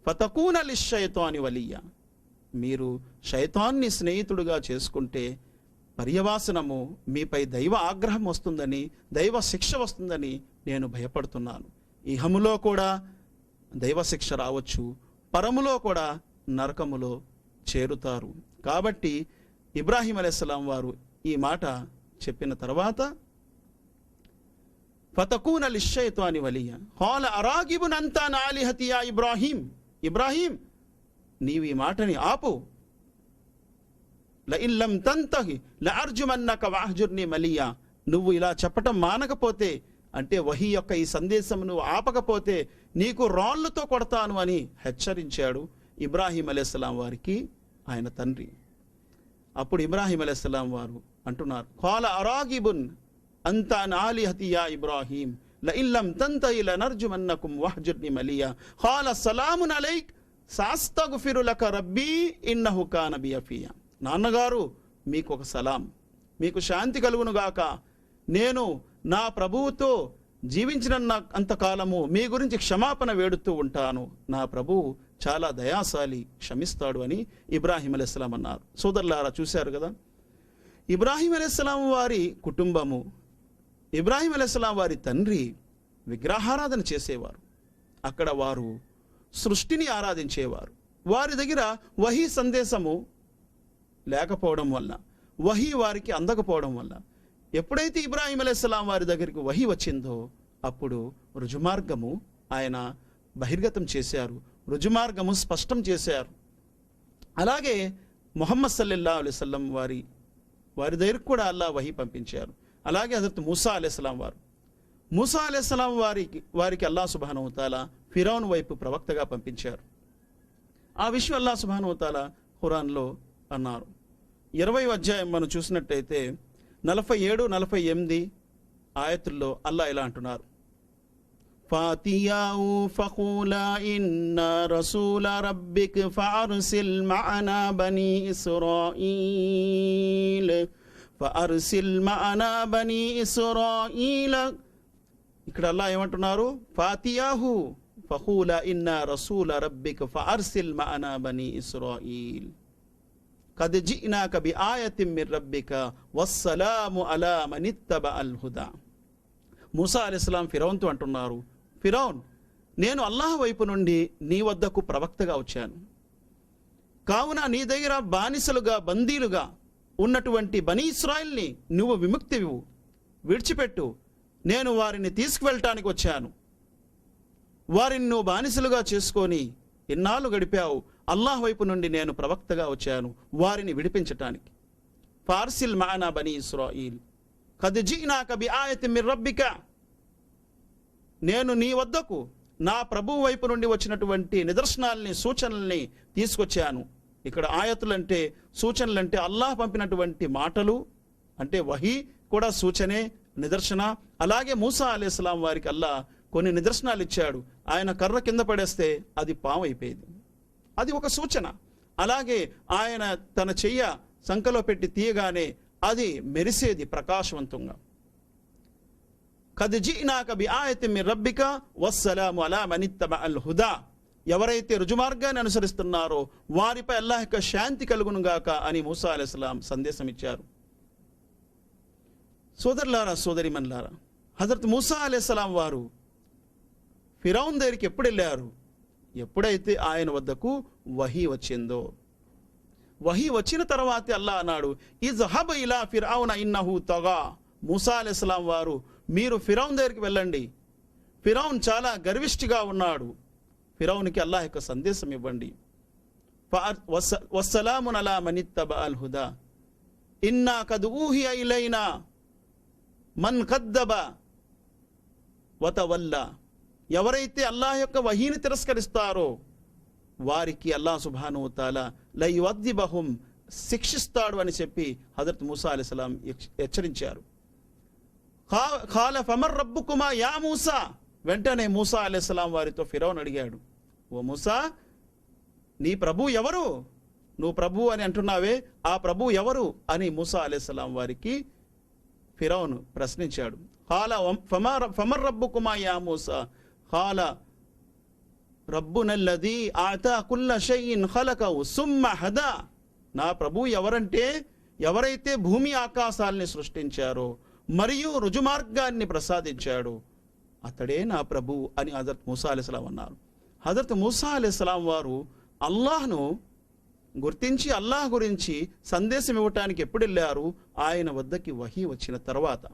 ఫతకూన లిశ్శైతాని వలియ్య. మీరు శైతాన్ని స్నేహితుడుగా చేసుకుంటే పర్యవాసనము మీపై దైవ ఆగ్రహం వస్తుందని, దైవ శిక్ష వస్తుందని నేను భయపడుతున్నాను. ఇహములో కూడా దైవ శిక్ష రావచ్చు, పరములో కూడా నరకములో చేరుతారు. కాబట్టి ఇబ్రాహీం అలైహిస్సలాం వారు ఈ మాట చెప్పిన తర్వాత ఫతకూన లిశ్శైతాని వలియ్య ఖాల అరాగిబున్ అంత అన్ ఆలిహతి యా ఇబ్రాహీం. ఇబ్రాహీం, నీవు ఈ మాటని ఆపు. లఇన్ లం తంతహి లఅర్జుమన్నక వహ్జుర్ని మలియా. నువ్వు ఇలా చెప్పటం మానకపోతే, అంటే వహీ యొక్క ఈ సందేశం నువ్వు ఆపకపోతే నీకు రాళ్లతో కొడతాను అని హెచ్చరించాడు ఇబ్రాహీం అలైహిస్సలాం వారికి ఆయన తండ్రి. అప్పుడు ఇబ్రాహీం అలైహిస్సలాం వారు అంటున్నారు, ఖాల అరాగిబున్ అంత అన్ ఆలిహతి యా ఇబ్రాహీం లఇన్ లం తంతహి లనర్జుమన్నకుం వహ్జుర్ని మలియా ఖాల సలామున్ అలైక్ సఅస్తగ్ఫిరు లక రబ్బీ ఇన్నహు కాన బి హఫియా. నాన్నగారు, మీకు ఒక సలాం, మీకు శాంతి కలుగునుగాక. నేను నా ప్రభువుతో జీవించిన అంతకాలము మీ గురించి క్షమాపణ వేడుతూ ఉంటాను. నా ప్రభువు చాలా దయాశాలి, క్షమిస్తాడు అని ఇబ్రాహీం అలైహిస్సలాం అన్నారు. సోదరులారా, చూశారు కదా, ఇబ్రాహీం అలైహిస్సలాం వారి కుటుంబము, ఇబ్రాహీం అలైహిస్సలాం వారి తండ్రి విగ్రహారాధన చేసేవారు. అక్కడ వారు సృష్టిని ఆరాధించేవారు. వారి దగ్గర వహీ సందేశము లేకపోవడం వల్ల, వహీ వారికి అందకపోవడం వల్ల, ఎప్పుడైతే ఇబ్రాహీం అలైహిస్సలాం వారి దగ్గరికి వహీ వచ్చిందో అప్పుడు రుజుమార్గము ఆయన బహిర్గతం చేశారు, రుజుమార్గము స్పష్టం చేశారు. అలాగే ముహమ్మద్ సల్లల్లాహు అలైహి వసల్లం వారి దగ్గరకు కూడా అల్లాహ్ వహీ పంపించారు. అలాగే హజరత్ మూసా అలైహిస్సలాం వారికి అల్లాహ్ సుబ్హానహు వ తఆలా ఫిరౌన్ వైపు ప్రవక్తగా పంపించారు. ఆ విషయం అల్లాహ్ సుబ్హానహు వ తఆలా ఖురాన్లో అన్నారు. 20వ అధ్యాయం మనం చూసినట్టయితే 47-48 ఆయతుల్లో అల్లాహ్ ఇలా అంటున్నారు, ఫాతియావు ఫఖూలా ఇన్నా రసూల రబ్బిక ఫఅర్సిల్ మఅనా బనీ ఇస్రాయీల్. ఇక్కడ అల్లాహ్ ఏమంటున్నారు, ఫఖూలా ఇన్నా రసూల రబ్బిక ఫఅర్సిల్ మఅనా బనీ ఇస్రాయీల్ ఖద్ జినాక బిఆయతిన్ మిర్ రబ్బిక వస్సలాము అలా మనిత్తబఅల్ హుదా. మూసా అలైహిస్సలాం ఫిరౌన్తో అంటున్నారు, ఫిరౌన్, నేను అల్లాహ్ వైపు నుండి నీ వద్దకు ప్రవక్తగా వచ్చాను, కావున నీ దగ్గర బానిసలుగా బందీలుగా ఉన్నటువంటి బనీ ఇస్రాయిల్ని నువ్వు విముక్తివు, విడిచిపెట్టు, నేను వారిని తీసుకువెళ్ళటానికి వచ్చాను, వారిని నువ్వు బానిసలుగా చేసుకొని ఎన్నాళ్ళు గడిపావు, అల్లాహ్ వైపు నుండి నేను ప్రవక్తగా వచ్చాను వారిని విడిపించటానికి. ఫార్సిల్ మఅనా బనీ ఇస్రాయీల్ ఖద్ జినాక బిఆయతిన్ మిర్ రబ్బిక, నేను నీ వద్దకు నా ప్రభువు వైపు నుండి వచ్చినటువంటి నిదర్శనాల్ని సూచనల్ని తీసుకొచ్చాను. ఇక్కడ ఆయతులంటే సూచనలంటే అల్లాహ్ పంపినటువంటి మాటలు అంటే వహీ కూడా సూచనే నిదర్శన. అలాగే మూసా అలైహిస్సలాం వారికి అల్లాహ్ కొన్ని నిదర్శనాలు ఇచ్చాడు. ఆయన కర్ర కింద పడేస్తే అది పాము అయిపోయేది, అది ఒక సూచన. అలాగే ఆయన తన చెయ్య సంకలో పెట్టి తీయగానే అది మెరిసేది ప్రకాశవంతంగా. ఖద్ జినాక బిఆయతిన్ మిర్ రబ్బిక వస్సలాము అలా మనిత్తబఅల్ హుదా, ఎవరైతే రుజుమార్గాన్ని అనుసరిస్తున్నారో వారిపై అల్లాహ్ యొక్క శాంతి కలుగునుగాక అని మూసా అలైహిస్సలాం సందేశం ఇచ్చారు. సోదరులారా, సోదరిమన్లారా, హజరత్ మూసా అలైహిస్సలాం వారు ఫిరౌన్ దగ్గరికి ఎప్పుడు వెళ్ళారు? ఎప్పుడైతే ఆయన వద్దకు వహీ వచ్చిందో. వహీ వచ్చిన తర్వాతే అల్లాహ్ అన్నాడు, ఇజ్హబ్ ఇలా ఫిరౌన ఇన్నహు తగా. మూసా అలైహిస్సలాం వారు, మీరు ఫిరౌన్ దగ్గరికి వెళ్ళండి, ఫిరౌన్ చాలా గర్విష్ఠిగా ఉన్నాడు, ఫిరౌన్కి అల్లాహ్ యొక్క సందేశం ఇవ్వండి. వస్సలామున్ అలా మనిత్తబఅల్ హుదా ఇన్నా కద్ ఊహియ ఇలైనా మన్ కద్దబ వతవల్లా. ఎవరైతే అల్లాహ్ యొక్క వహీని తిరస్కరిస్తారో వారికి అల్లాహ్ సుబ్హానహు వ తఆలా లయుఅద్దిబహుం, శిక్షిస్తాడు అని చెప్పి హజరత్ మూసా అలైహిస్సలాం హెచ్చరించారు. ఖాల ఫమర్ రబ్బుకుమా యా మూసా. వెంటనే మూసా అలైహిస్సలాం వారితో ఫిరౌన్ అడిగాడు, ఓ మూసా, నీ ప్రభు ఎవరు? నువ్వు ప్రభు అని అంటున్నావే, ఆ ప్రభు ఎవరు అని మూసా అలైహిస్సలాం వారికి ఫిరౌన్ ప్రశ్నించాడు. ఖాల ఫమర్ రబ్బుకుమా యా మూసా ఖాల రబ్బునల్లదీ ఆతా కుల్ల షైఇన్ ఖలకహు సుమ్మ హదా. నా ప్రభు ఎవరంటే ఎవరైతే భూమి ఆకాశాలని సృష్టించారో మరియు రుజుమార్గాన్ని ప్రసాదించాడు అతడే నా ప్రభు అని హజరత్ మూసా అలైహిస్సలాం అన్నారు. హజరత్ మూసా అలైహిస్సలాం వారు అల్లాహ్ను గుర్తించి అల్లాహ్ గురించి సందేశం ఇవ్వటానికి ఎప్పుడు వెళ్ళారు? ఆయన వద్దకి వహీ వచ్చిన తర్వాత.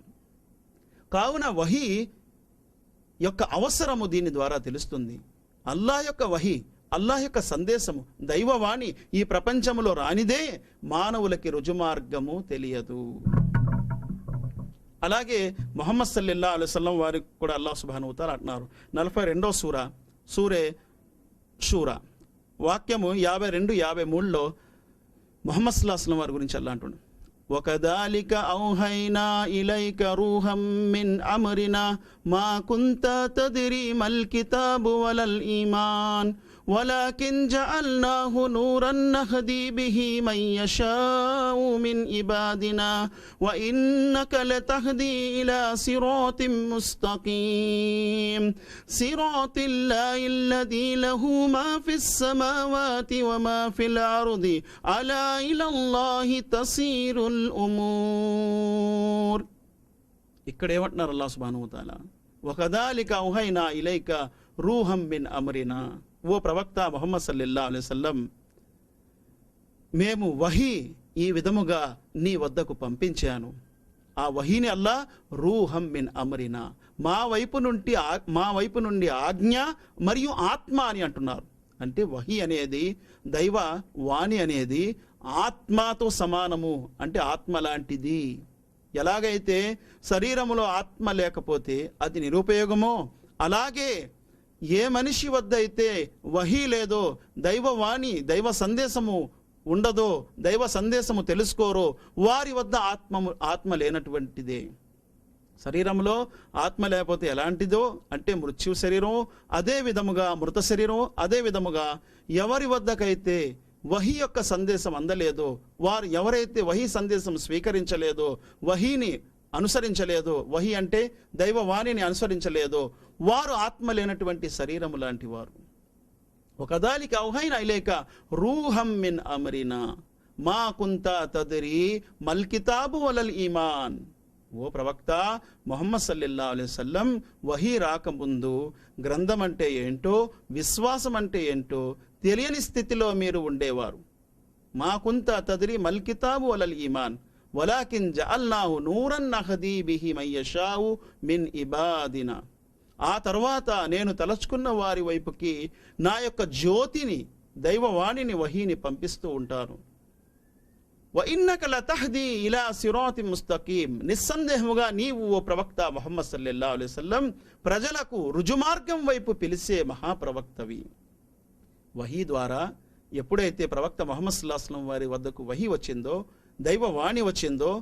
కావున వహీ యొక్క అవసరము దీని ద్వారా తెలుస్తుంది. అల్లాహ్ యొక్క వహీ, అల్లాహ్ యొక్క సందేశము, దైవవాణి ఈ ప్రపంచంలో రానిదే మానవులకి రుజుమార్గము తెలియదు. అలాగే ముహమ్మద్ సల్లల్లాహు అలైహి వసల్లం వారికి కూడా అల్లాహ్ సుబ్హానహు వ తఆలా అంటున్నారు 42వ సూరే షూరా వాక్యము 52-53లో ముహమ్మద్ సల్లల్లాహు అలైహి వసల్లం వారి గురించి అల్లాహ్ అంటున్నాడు, వకదాలిక ఔహైనా ఇలైక రూహం మిన్ అమ్రినా మా కుంత తద్రి మల్ కితాబు వలల్ ఈమాన్ వలకిన్ జఅల్నాహు నూరన్ నహ్దీ బిహి మన్ యషాఉ మిన్ ఇబాదినా వ ఇన్నక లతహ్దీ ఇలా సిరాతిన్ ముస్తఖీం సిరాతిల్లాహిల్ లదీ లహు మా ఫిస్ సమావాతి వ మా ఫిల్ అర్ది అలా ఇలల్లాహి తసీరుల్ ఉమూర్. ఇక్కడ ఏమంటున్నారు అల్లాహ్ సుబ్హానహు వ తఆలా, వకదాలిక ఔహైనా ఇలైక రూహం మిన్ అమ్రినా. ఓ ప్రవక్త ముహమ్మద్ సల్లల్లాహు అలైహి వసల్లం, మేము వహీ ఈ విధముగా నీ వద్దకు పంపించాను. ఆ వహీని అల్లా రూహం మిన్ అమ్రినా, మా వైపు నుండి ఆజ్ఞ మరియు ఆత్మ అని అంటున్నారు. అంటే వహీ అనేది, దైవ వాణి అనేది ఆత్మతో సమానము, అంటే ఆత్మ లాంటిది. ఎలాగైతే శరీరములో ఆత్మ లేకపోతే అది నిరుపయోగమో, అలాగే ఏ మనిషి వద్ద అయితే వహీ లేదో, దైవవాణి దైవ సందేశము ఉండదో, దైవ సందేశము తెలుసుకోరో వారి వద్ద ఆత్మ లేనటువంటిదే. శరీరంలో ఆత్మ లేకపోతే ఎలాంటిదో అంటే మృత్యు శరీరం, అదే విధముగా మృత శరీరం, అదే విధముగా ఎవరి వద్దకైతే వహీ యొక్క సందేశం అందలేదో, వారు ఎవరైతే వహీ సందేశం స్వీకరించలేదో, వహీని అనుసరించలేదో, వహీ అంటే దైవవాణిని అనుసరించలేదో వారు ఆత్మ లేనటువంటి శరీరము లాంటి వారు. వకదాలిక ఔహైనా ఇలైక రూహం మిన్ అమ్రినా మా కుంతా తద్రీ మల్ కితాబు వలల్ ఈమాన్. ఓ ప్రవక్త ముహమ్మద్ సల్లల్లాహు అలైహి వసల్లం వహీ రాకముందు గ్రంథం అంటే ఏంటో, విశ్వాసం అంటే ఏంటో తెలియని స్థితిలో మీరు ఉండేవారు. మా కుంతా తద్రీ మల్ కితాబు వలల్ ఈమాన్ వలాకిన్ జఅల్నాహు నూరన్ నహదీ బిహి మయ్యషావు మిన్ ఇబాదినా. ఆ తర్వాత నేను తలచుకున్న వారి వైపుకి నా యొక్క జ్యోతిని, దైవవాణిని, వహీని పంపిస్తూ ఉంటాను. వ ఇన్నక లతహ్దీ ఇలా సిరాతిన్ ముస్తకీం. నిస్సందేహముగా నీవు ఓ ప్రవక్త ముహమ్మద్ సల్లల్లాహు అలైహి వసల్లం ప్రజలకు రుజుమార్గం వైపు పిలిచే మహాప్రవక్తవి. వహీ ద్వారా ఎప్పుడైతే ప్రవక్త ముహమ్మద్ సల్లల్లాహు అలైహి వసల్లం వారి వద్దకు వహీ వచ్చిందో, దైవవాణి వచ్చిందో,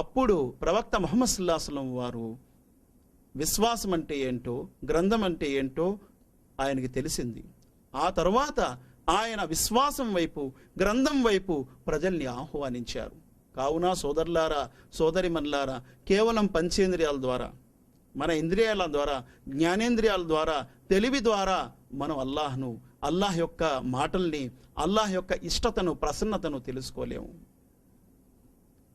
అప్పుడు ప్రవక్త ముహమ్మద్ సల్లల్లాహు అలైహి వసల్లం వారు విశ్వాసం అంటే ఏంటో, గ్రంథం అంటే ఏంటో ఆయనకి తెలిసింది. ఆ తర్వాత ఆయన విశ్వాసం వైపు, గ్రంథం వైపు ప్రజల్ని ఆహ్వానించారు. కావున సోదరులారా, సోదరిమన్లారా, కేవలం పంచేంద్రియాల ద్వారా, మన ఇంద్రియాల ద్వారా, జ్ఞానేంద్రియాల ద్వారా, తెలివి ద్వారా మనం అల్లాహ్ను, అల్లాహ్ యొక్క మాటల్ని, అల్లాహ్ యొక్క ఇష్టతను, ప్రసన్నతను తెలుసుకోలేము.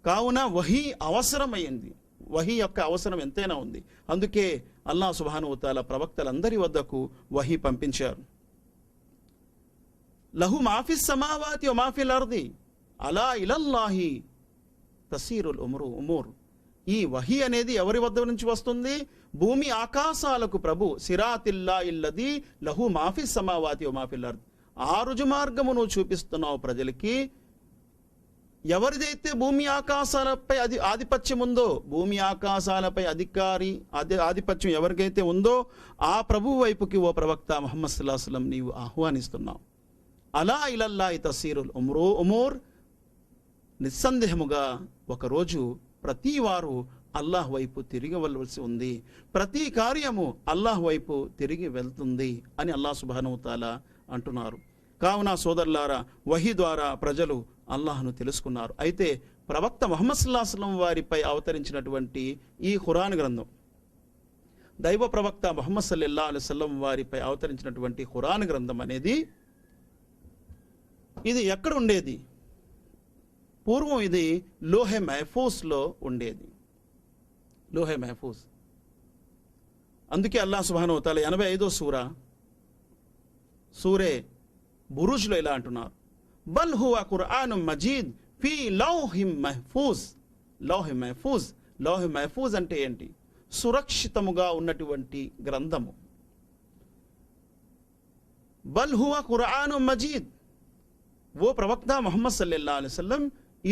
కావున వహీ అవసరమైంది. వహీ యొక్క అవసరం ఎంతైనా ఉంది. అందుకే అల్లాహ్ సుబ్హానహు వ తఆలా ప్రవక్తలందరి వద్దకు వహీ పంపించారు. లహు మాఫిస్ సమావాతి వ మాఫిల్ అర్ది అలా ఇలల్లాహి తసీరుల్ ఉమూర్. ఈ వహీ అనేది ఎవరి వద్ద నుంచి వస్తుంది? భూమి ఆకాశాలకు ప్రభు సిరాతిల్లా ఇల్లది లహు మాఫిస్ సమావాతి వ మాఫిల్ అర్ది. ఆ రుజుమార్గము నువ్వు చూపిస్తున్నావు ప్రజలకి. ఎవరిదైతే భూమి ఆకాశాలపై ఆధిపత్యం ఉందో, భూమి ఆకాశాలపై ఆధిపత్యం ఎవరికైతే ఉందో ఆ ప్రభువు వైపుకి ఓ ప్రవక్త ముహమ్మద్ సల్లల్లాహు అలైహి వసల్లం నీవు ఆహ్వానిస్తున్నావు. అలా ఇలల్లాహి తసీరుల్ ఉమూర్. నిస్సందేహముగా ఒకరోజు ప్రతి వారు అల్లాహ్ వైపు తిరిగవలసి ఉంది, ప్రతి కార్యము అల్లాహ్ వైపు తిరిగి వెళ్తుంది అని అల్లాహ్ సుబ్హానహు వ తఆలా అంటున్నారు. కావున సోదరులారా, వహీ ద్వారా ప్రజలు అల్లాహ్ను తెలుసుకున్నారు. అయితే ప్రవక్త ముహమ్మద్ సల్లల్లాహు అలైహి వసల్లం వారిపై అవతరించినటువంటి ఈ ఖురాన్ గ్రంథం, దైవ ప్రవక్త ముహమ్మద్ సల్లల్లాహు అలైహి వసల్లం వారిపై అవతరించినటువంటి ఖురాన్ గ్రంథం అనేది ఇది ఎక్కడ ఉండేది? పూర్వం ఇది లోహే మహఫూజ్లో ఉండేది. లోహే మహఫూజ్. అందుకే అల్లాహ్ సుబ్హానహు వ తఆలా 85వ సూరే బురూజ్లో ఇలా అంటున్నారు, బల్ హువ ఖుర్ఆనుం మజీద్ ఫీ లౌహిం మహఫూజ్. లౌహి మహఫూజ్. లౌహి మహఫూజ్ అంటే ఏంటి? సురక్షితముగా ఉన్నటువంటి గ్రంథము. బల్ హువ ఖుర్ఆనుం మజీద్. ఓ ప్రవక్త ముహమ్మద్ సల్లల్లాహు అలైహి వసల్లం,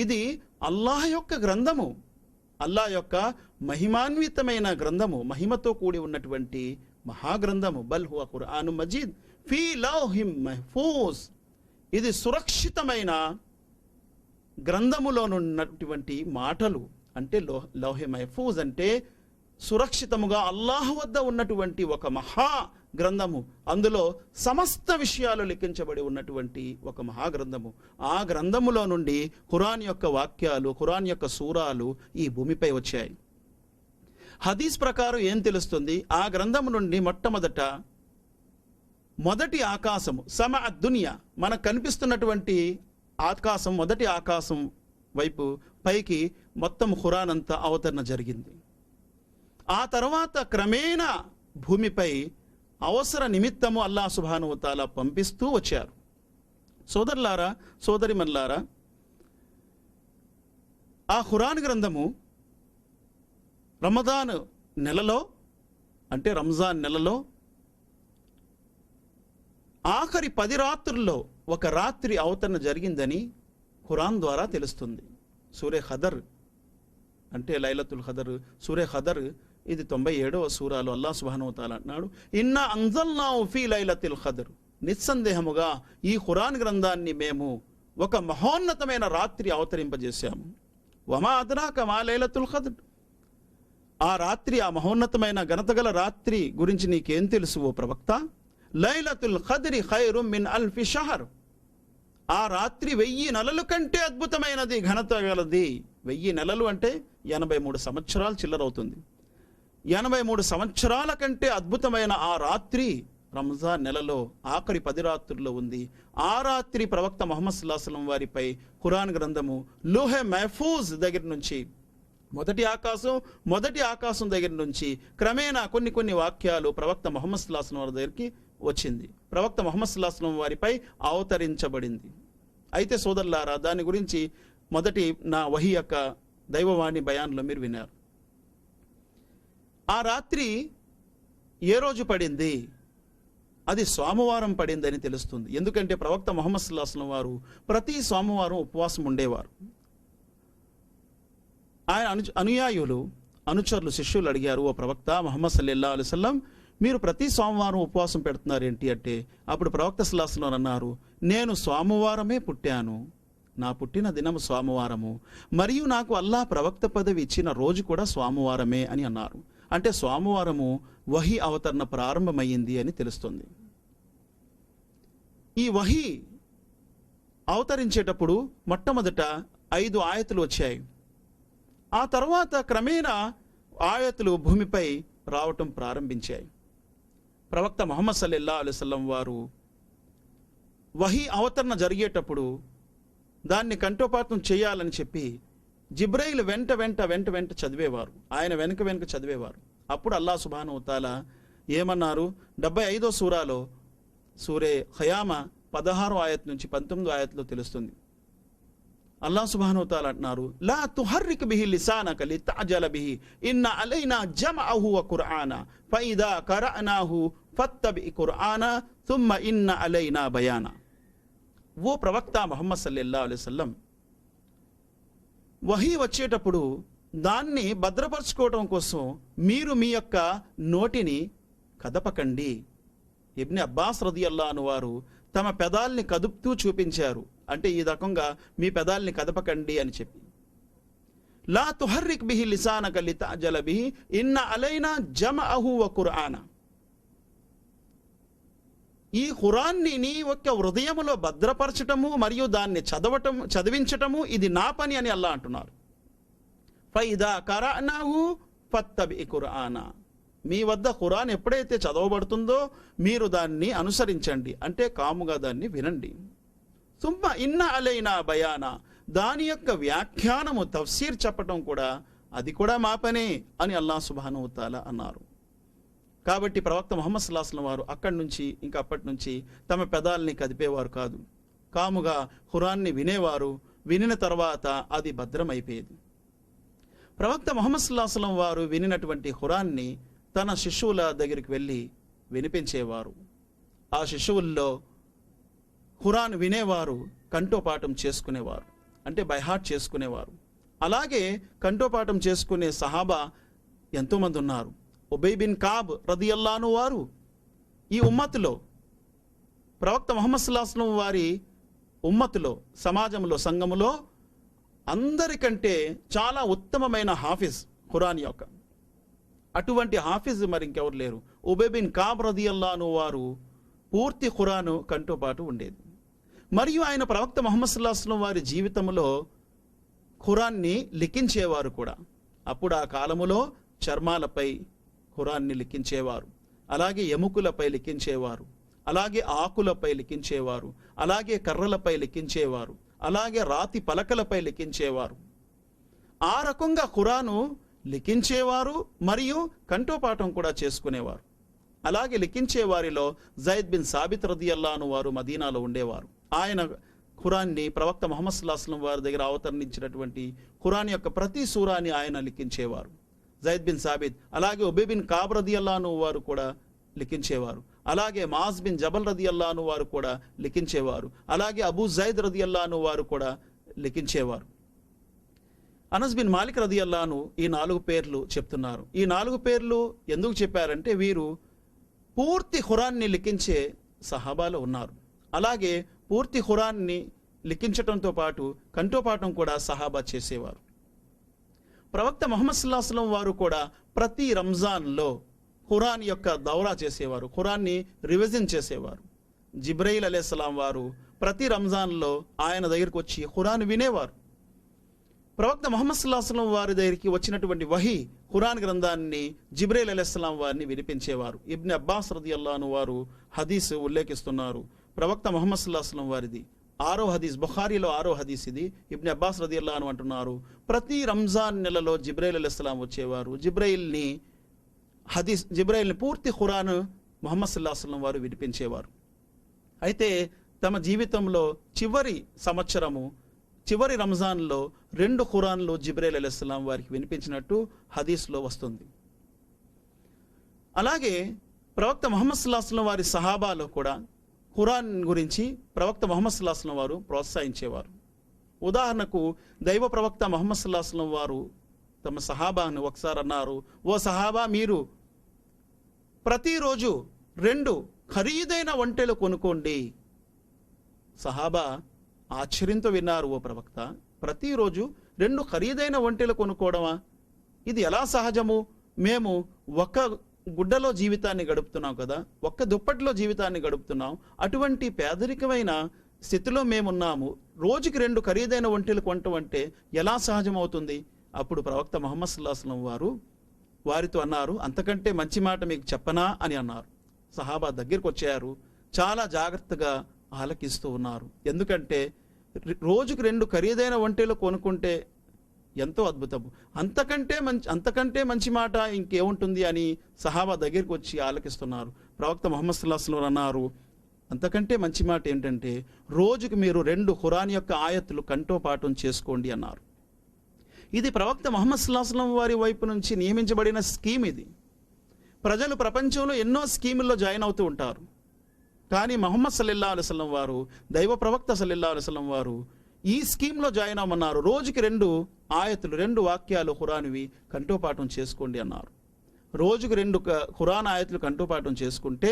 ఇది అల్లాహ్ యొక్క గ్రంథము, అల్లాహ్ యొక్క మహిమాన్వితమైన గ్రంథము, మహిమతో కూడి ఉన్నటువంటి మహాగ్రంథము. బల్ హువ ఖుర్ఆనుం మజీద్ ఫీ లౌహిం మహఫూజ్. ఇది సురక్షితమైన గ్రంథములోనున్నటువంటి మాటలు. అంటే లౌహే మహఫూజ్ అంటే సురక్షితముగా అల్లాహ్ వద్ద ఉన్నటువంటి ఒక మహా గ్రంథము. అందులో సమస్త విషయాలు లిఖించబడి ఉన్నటువంటి ఒక మహాగ్రంథము. ఆ గ్రంథములో నుండి ఖురాన్ యొక్క వాక్యాలు, ఖురాన్ యొక్క సూరాలు ఈ భూమిపై వచ్చాయి. హదీస్ ప్రకారం ఏం తెలుస్తుంది? ఆ గ్రంథము నుండి మొదటి ఆకాశము, సమా దునియా, మనకు కనిపిస్తున్నటువంటి ఆకాశం, మొదటి ఆకాశం వైపు పైకి మొత్తం ఖురాన్ అంతా అవతరణ జరిగింది. ఆ తర్వాత క్రమేణా భూమిపై అవసర నిమిత్తము అల్లాహ్ సుబ్హానహు వ తఆలా పంపిస్తూ వచ్చారు. సోదరులారా, సోదరిమన్లారా, ఆ ఖురాన్ గ్రంథము రమదాన్ నెలలో, అంటే రంజాన్ నెలలో ఆఖరి 10 రాత్రుల్లో ఒక రాత్రి అవతరణ జరిగిందని ఖురాన్ ద్వారా తెలుస్తుంది. సూరే ఖదర్ అంటే లైలతుల్ ఖదర్, సూరే ఖదర్ ఇది 97వ సూరాలో అల్లాహ్ సుబ్హానహు వ తఆలా అన్నాడు, ఇన్నా అంజల్నాహు ఫీ లైలతిల్ ఖదర్. నిస్సందేహముగా ఈ ఖురాన్ గ్రంథాన్ని మేము ఒక మహోన్నతమైన రాత్రి అవతరింపజేశాము. వమా అద్రాక మా లైలతుల్ ఖదర్. ఆ రాత్రి, ఆ మహోన్నతమైన ఘనతగల రాత్రి గురించి నీకేం తెలుసు ఓ ప్రవక్త? లైలతుల్ ఖద్రి ఖైరుం మిన్ అల్ఫి షహర్. ఆ రాత్రి 1000 నెలల కంటే అద్భుతమైనది, ఘనత గలది. 1000 నెలలు అంటే 83 సంవత్సరాలు చిల్లరవుతుంది. 83 సంవత్సరాల కంటే అద్భుతమైన ఆ రాత్రి రంజాన్ నెలలో ఆఖరి 10 రాత్రుల్లో ఉంది. ఆ రాత్రి ప్రవక్త ముహమ్మద్ సల్లల్లాహు అలైహి వసల్లం వారిపై ఖురాన్ గ్రంథము లోహే మహఫూజ్ దగ్గర నుంచి మొదటి ఆకాశం దగ్గర నుంచి క్రమేణా కొన్ని వాక్యాలు ప్రవక్త ముహమ్మద్ సల్లల్లాహు అలైహి వసల్లం వారి దగ్గరికి వచ్చింది. ప్రవక్త ముహమ్మద్ సల్లల్లాహు అలైహి వసల్లం వారిపై అవతరించబడింది. అయితే సోదరులారా, దాని గురించి మొదటి నా వహీ యొక్క దైవవాణి బయాన్లో మీరు విన్నారు. ఆ రాత్రి ఏ రోజు పడింది? అది సోమవారం పడిందని తెలుస్తుంది. ఎందుకంటే ప్రవక్త ముహమ్మద్ సల్లల్లాహు అలైహి వసల్లం వారు ప్రతి సోమవారం ఉపవాసం ఉండేవారు. ఆయన అనుయాయులు, అనుచరులు, శిష్యులు అడిగారు, ఓ ప్రవక్త ముహమ్మద్ సల్లల్లాహు అలైహి వసల్లం, మీరు ప్రతి సోమవారం ఉపవాసం పెడుతున్నారు ఏంటి అంటే, అప్పుడు ప్రవక్త సల్లల్లాహు అలైహి వసల్లం అన్నారు, నేను సోమవారమే పుట్టాను, నా పుట్టిన దినము సోమవారము, మరియు నాకు అల్లాహ్ ప్రవక్త పదవి ఇచ్చిన రోజు కూడా సోమవారమే అని అన్నారు. అంటే సోమవారము వహీ అవతరణ ప్రారంభమైంది అని తెలుస్తుంది. ఈ వహీ అవతరించేటప్పుడు మొట్టమొదట 5 ఆయతులు వచ్చాయి. ఆ తర్వాత క్రమేణా ఆయతులు భూమిపై రావటం ప్రారంభించాయి. ప్రవక్త ముహమ్మద్ సల్లల్లాహు అలైహి వసల్లం వారు వహీ అవతరణ జరిగేటప్పుడు దాన్ని కంఠోపాఠం చేయాలని చెప్పి జిబ్రైల్ వెంట చదివేవారు. ఆయన వెనుక చదివేవారు. అప్పుడు అల్లాహ్ సుబ్హానహు వ తఆలా ఏమన్నారు? 75వ సూరాలో సూరే ఖయామ 16వ ఆయత్ నుంచి 19వ ఆయత్లో తెలుస్తుంది. అల్లాహ్ సుబ్హానహు వ తఆలా అంటున్నారు, లా తుహర్రిక్ బిహి లిసానక లితఅజల బిహి ఇన్న అలైనా జమఅహు వ ఖుర్ఆనా ఫఇదా ఖరఅనాహు ఫత్తబి ఖుర్ఆనా థుమ్మ ఇన్న అలైనా బయానా. ఓ ప్రవక్త ముహమ్మద్ సల్లల్లాహు అలైహి వసల్లం, వహీ వచ్చేటప్పుడు దాన్ని భద్రపరచుకోవడం కోసం మీరు మీ యొక్క నోటిని కదపకండి. ఇబ్న్ అబ్బాస్ రదియల్లాహు అన్హు వారు తమ పెదాల్ని కదుపుతూ చూపించారు. అంటే ఈ రకంగా మీ పెదాల్ని కదపకండి అని చెప్పి. లా తుహర్రిక్ బిహి లిసానక లితఅజల బిహి ఇన్న అలైనా జమఅహు వ ఖుర్ఆనా. ఈ ఖురాన్ని నీ యొక్క హృదయములో భద్రపరచటము మరియు దాన్ని చదివించటము ఇది నా పని అని అల్లాహ్ అంటున్నారు. ఫైదా ఖరఅనాహు ఫత్తబి ఖుర్ఆనా. మీ వద్ద ఖురాన్ ఎప్పుడైతే చదవబడుతుందో మీరు దాన్ని అనుసరించండి, అంటే కాముగా దాన్ని వినండి. సుమ్మ ఇన్న అలైనా బయానా. దాని యొక్క వ్యాఖ్యానము తఫ్సీర్ చెప్పటం కూడా అది కూడా మా పనే అని అల్లాహ్ సుబ్హానహు వ తఆలా అన్నారు. కాబట్టి ప్రవక్త ముహమ్మద్ సల్లల్లాహు అలైహి వసల్లం వారు అక్కడి నుంచి ఇంకా అప్పటి నుంచి తమ పెదాల్ని కదిపేవారు కాదు. కాముగా ఖురాన్ని వినేవారు. వినిన తర్వాత అది భద్రమైపోయేది. ప్రవక్త ముహమ్మద్ సల్లల్లాహు అలైహి వసల్లం వారు వినినటువంటి ఖురాన్ని తన శిష్యుల దగ్గరికి వెళ్ళి వినిపించేవారు. ఆ శిష్యువుల్లో ఖురాన్ వినేవారు కంఠోపాఠం చేసుకునేవారు, అంటే బైహార్ట్ చేసుకునేవారు. అలాగే కంఠోపాఠం చేసుకునే సహాబా ఎంతోమంది ఉన్నారు. ఉబై బిన్ కాబ్ రదియల్లాహు అన్హు వారు ఈ ఉమ్మతులో, ప్రవక్త ముహమ్మద్ సల్లల్లాహు అలైహి వసల్లం వారి ఉమ్మతులో, సమాజంలో, సంఘములో అందరికంటే చాలా ఉత్తమమైన హాఫిజ్ ఖురాన్ యొక్క. అటువంటి హాఫిజ్ మరి ఇంకెవరు లేరు. ఉబై బిన్ కాబ్ రదియల్లాహు అన్హు వారు పూర్తి ఖురాను కంఠోపాటు ఉండేది. మరియు ఆయన ప్రవక్త ముహమ్మద్ సల్లల్లాహు అలైహి వసల్లం వారి జీవితంలో ఖురాన్ని లిఖించేవారు కూడా. అప్పుడు ఆ కాలములో చర్మాలపై ఖురాన్ని లిఖించేవారు, అలాగే ఎముకలపై లిఖించేవారు, అలాగే ఆకులపై లిఖించేవారు, అలాగే కర్రలపై లిఖించేవారు, అలాగే రాతి పలకలపై లిఖించేవారు. ఆ రకంగా ఖురాను లిఖించేవారు మరియు కంఠోపాఠం కూడా చేసుకునేవారు. అలాగే లిఖించే వారిలో జైద్ బిన్ సాబిత్ రదియల్లాహు అన్హు వారు మదీనాలో ఉండేవారు. ఆయన ఖురాన్ని ప్రవక్త ముహమ్మద్ సల్లల్లాహు అలైహి వసల్లం వారి దగ్గర అవతరించినటువంటి ఖురాన్ యొక్క ప్రతి సూరాని ఆయన లిఖించేవారు, జైద్ బిన్ సాబిత్. అలాగే ఉబై బిన్ కాబ్ రదియల్లాహు అన్హు వారు కూడా లిఖించేవారు. అలాగే మాజ్ బిన్ జబల్ రదియల్లాహు అన్హు వారు కూడా లిఖించేవారు. అలాగే అబూ జైద్ రదియల్లాహు అన్హు వారు కూడా లిఖించేవారు. అనస్ బిన్ మాలిక్ రదియల్లాహు అన్హు ఈ 4 పేర్లు చెప్తున్నారు. ఈ 4 పేర్లు ఎందుకు చెప్పారంటే వీరు పూర్తి ఖురాన్ని లిఖించే సహాబాలో ఉన్నారు. అలాగే పూర్తి ఖురాన్ని లిఖించటంతో పాటు కంఠోపాఠం కూడా సహాబా చేసేవారు. ప్రవక్త ముహమ్మద్ సల్లల్లాహు అలైహి వసల్లం వారు కూడా ప్రతి రంజాన్లో ఖురాన్ యొక్క దౌరా చేసేవారు, ఖురాన్ని రివిజన్ చేసేవారు. జిబ్రైల్ అలైహిస్సలాం వారు ప్రతి రంజాన్లో ఆయన దగ్గరికి వచ్చి ఖురాన్ వినేవారు. ప్రవక్త ముహమ్మద్ సల్లల్లాహు అలైహి వసల్లం వారి దగ్గరికి వచ్చినటువంటి వహీ ఖురాన్ గ్రంథాన్ని జిబ్రీల్ అలైహిస్సలాం వారిని వినిపించేవారు. ఇబ్న్ అబ్బాస్ రదియల్లాహు అన్హు వారు హదీస్ ఉల్లేఖిస్తున్నారు. ప్రవక్త ముహమ్మద్ సల్లల్లాహు అలైహి వసల్లం వారిది 6వ హదీస్, బుఖారీలో 6వ హదీస్ ఇది. ఇబ్న్ అబ్బాస్ రదియల్లాహు అన్హు అంటున్నారు, ప్రతి రంజాన్ నెలలో జిబ్రైల్ అలైహిస్సలాం వచ్చేవారు. జిబ్రైల్ని పూర్తి ఖురాన్ ముహమ్మద్ సల్లల్లాహు అలైహి వసల్లం వారు వినిపించేవారు. అయితే తమ జీవితంలో చివరి రంజాన్లో 2 ఖురాన్లు జిబ్రైల్ అలైహిస్సలాం వారికి వినిపించినట్టు హదీస్లో వస్తుంది. అలాగే ప్రవక్త ముహమ్మద్ సల్లల్లాహు అలైహి వసల్లం వారి సహాబాలో కూడా ఖురాన్ గురించి ప్రవక్త ముహమ్మద్ సల్లల్లాహు అలైహి వసల్లం వారు ప్రోత్సహించేవారు. ఉదాహరణకు దైవ ప్రవక్త ముహమ్మద్ సల్లల్లాహు అలైహి వసల్లం వారు తమ సహాబాను ఒకసారి అన్నారు, ఓ సహాబా, మీరు ప్రతిరోజు 2 ఖరీదైన ఒంటెలు కొనుక్కోండి. సహాబా ఆశ్చర్యంతో విన్నారు, ఓ ప్రవక్త, ప్రతిరోజు 2 ఖరీదైన ఒంటెలు కొనుక్కోవడమా? ఇది ఎలా సహజము? మేము ఒక్క గుడ్డలో జీవితాన్ని గడుపుతున్నాం కదా, ఒక్క దుప్పటిలో జీవితాన్ని గడుపుతున్నాం. అటువంటి పేదరికమైన స్థితిలో మేమున్నాము. రోజుకి 2 ఖరీదైన ఒంటెలు కొనటం అంటే ఎలా సహజమవుతుంది? అప్పుడు ప్రవక్త ముహమ్మద్ సల్లల్లాహు అలైహి వసల్లం వారు వారితో అన్నారు, అంతకంటే మంచి మాట మీకు చెప్పనా అని అన్నారు. సహాబా దగ్గరికి వచ్చారు, చాలా జాగ్రత్తగా ఆలకిస్తూ ఉన్నారు. ఎందుకంటే రోజుకు 2 ఖరీదైన ఒంటెలు కొనుక్కుంటే ఎంతో అద్భుతము, అంతకంటే మంచి మాట ఇంకేముంటుంది అని సహాబా దగ్గరికి వచ్చి ఆలకిస్తున్నారు. ప్రవక్త ముహమ్మద్ సల్లల్లాహు అలైహి వసల్లం అన్నారు, అంతకంటే మంచి మాట ఏంటంటే రోజుకు మీరు 2 ఖురాన్ యొక్క ఆయత్తులు కంఠోపాఠం చేసుకోండి అన్నారు. ఇది ప్రవక్త ముహమ్మద్ సల్లల్లాహు అలైహి వసల్లం వారి వైపు నుంచి నియమించబడిన స్కీమ్. ఇది ప్రజలు ప్రపంచంలో ఎన్నో స్కీముల్లో జాయిన్ అవుతూ ఉంటారు, కానీ ముహమ్మద్ సల్లల్లాహు అలైహి వసల్లం వారు, దైవ ప్రవక్త సల్లల్లాహు అలైహి వసల్లం వారు ఈ స్కీమ్లో జాయిన్ అవ్వమన్నారు. రోజుకి 2 ఆయతులు, 2 వాక్యాలు ఖురాన్వి కంఠోపాఠం చేసుకోండి అన్నారు. రోజుకు 2 ఖురాన్ ఆయతులు కంఠోపాఠం చేసుకుంటే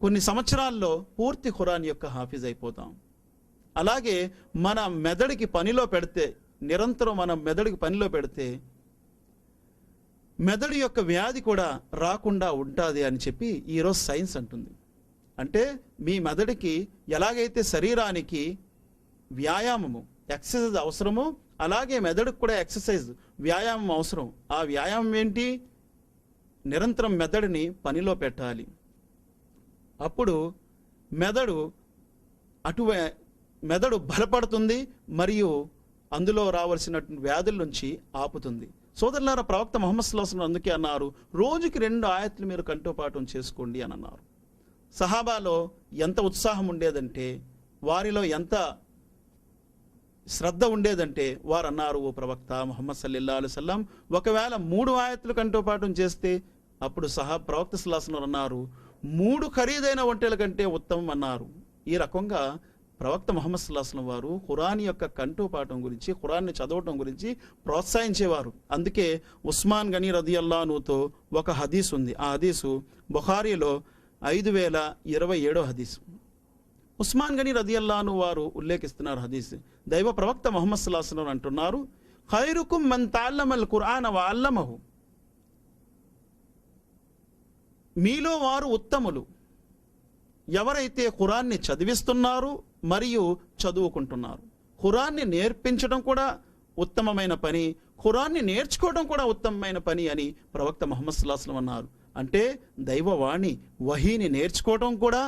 కొన్ని సంవత్సరాల్లో పూర్తి ఖురాన్ యొక్క హాఫీజ్ అయిపోతాం. అలాగే మన మెదడుకి పనిలో పెడితే, నిరంతరం మన మెదడుకి పనిలో పెడితే మెదడు యొక్క వ్యాధి కూడా రాకుండా ఉంటుంది అని చెప్పి ఈరోజు సైన్స్ అంటుంది. అంటే మీ మెదడుకి ఎలాగైతే శరీరానికి వ్యాయామము, ఎక్సర్సైజ్ అవసరమో, అలాగే మెదడుకు కూడా వ్యాయామం అవసరం. ఆ వ్యాయామం ఏంటి? నిరంతరం మెదడుని పనిలో పెట్టాలి. అప్పుడు మెదడు బలపడుతుంది మరియు అందులో రావాల్సినటువంటి వ్యాధుల నుంచి ఆపుతుంది. సోదరులారా, ప్రవక్త ముహమ్మద్ సల్లల్లాహు అలైహి వసల్లం అందుకే అన్నారు, రోజుకి 2 ఆయత్తులు మీరు కంఠోపాఠం చేసుకోండి అని అన్నారు. సహాబాలో ఎంత ఉత్సాహం ఉండేదంటే, వారిలో ఎంత శ్రద్ధ ఉండేదంటే వారు అన్నారు, ఓ ప్రవక్త ముహమ్మద్ సల్లల్లాహు అలైహి వసల్లం, ఒకవేళ 3 ఆయత్తులు కంఠోపాఠం చేస్తే అప్పుడు ప్రవక్త సల్లల్లాహు అలైహి వసల్లం అన్నారు, 3 ఖరీదైన ఒంటెల కంటే ఉత్తమం అన్నారు. ఈ రకంగా ప్రవక్త ముహమ్మద్ సల్లల్లాహు అలైహి వసల్లం వారు ఖురాన్ యొక్క కంఠోపాఠం గురించి, ఖురాన్ని చదవటం గురించి ప్రోత్సహించేవారు. అందుకే ఉస్మాన్ గనీ రదియల్లాహు అన్హుతో ఒక హదీస్ ఉంది. ఆ హదీసు బుఖారీలో 5027వ హదీసు. ఉస్మాన్ గనీ రదియల్లాహు అన్హు వారు ఉల్లేఖిస్తున్నారు హదీస్. దైవ ప్రవక్త ముహమ్మద్ సల్లల్లాహు అలైహి వసల్లం అంటున్నారు, ఖైరుకుమ్ మన్ తఅల్లమల్ ఖురాన వ అల్లమహు, మీలో వారు ఉత్తములు ఎవరైతే ఖురాన్ని చదివిస్తున్నారు మరియు చదువుకుంటున్నారు. ఖురాన్ని నేర్పించడం కూడా ఉత్తమమైన పని, ఖురాన్ని నేర్చుకోవడం కూడా ఉత్తమమైన పని అని ప్రవక్త ముహమ్మద్ సల్లల్లాహు అలైహి వసల్లం అన్నారు. అంటే దైవవాణి వహీని నేర్చుకోవడం కూడా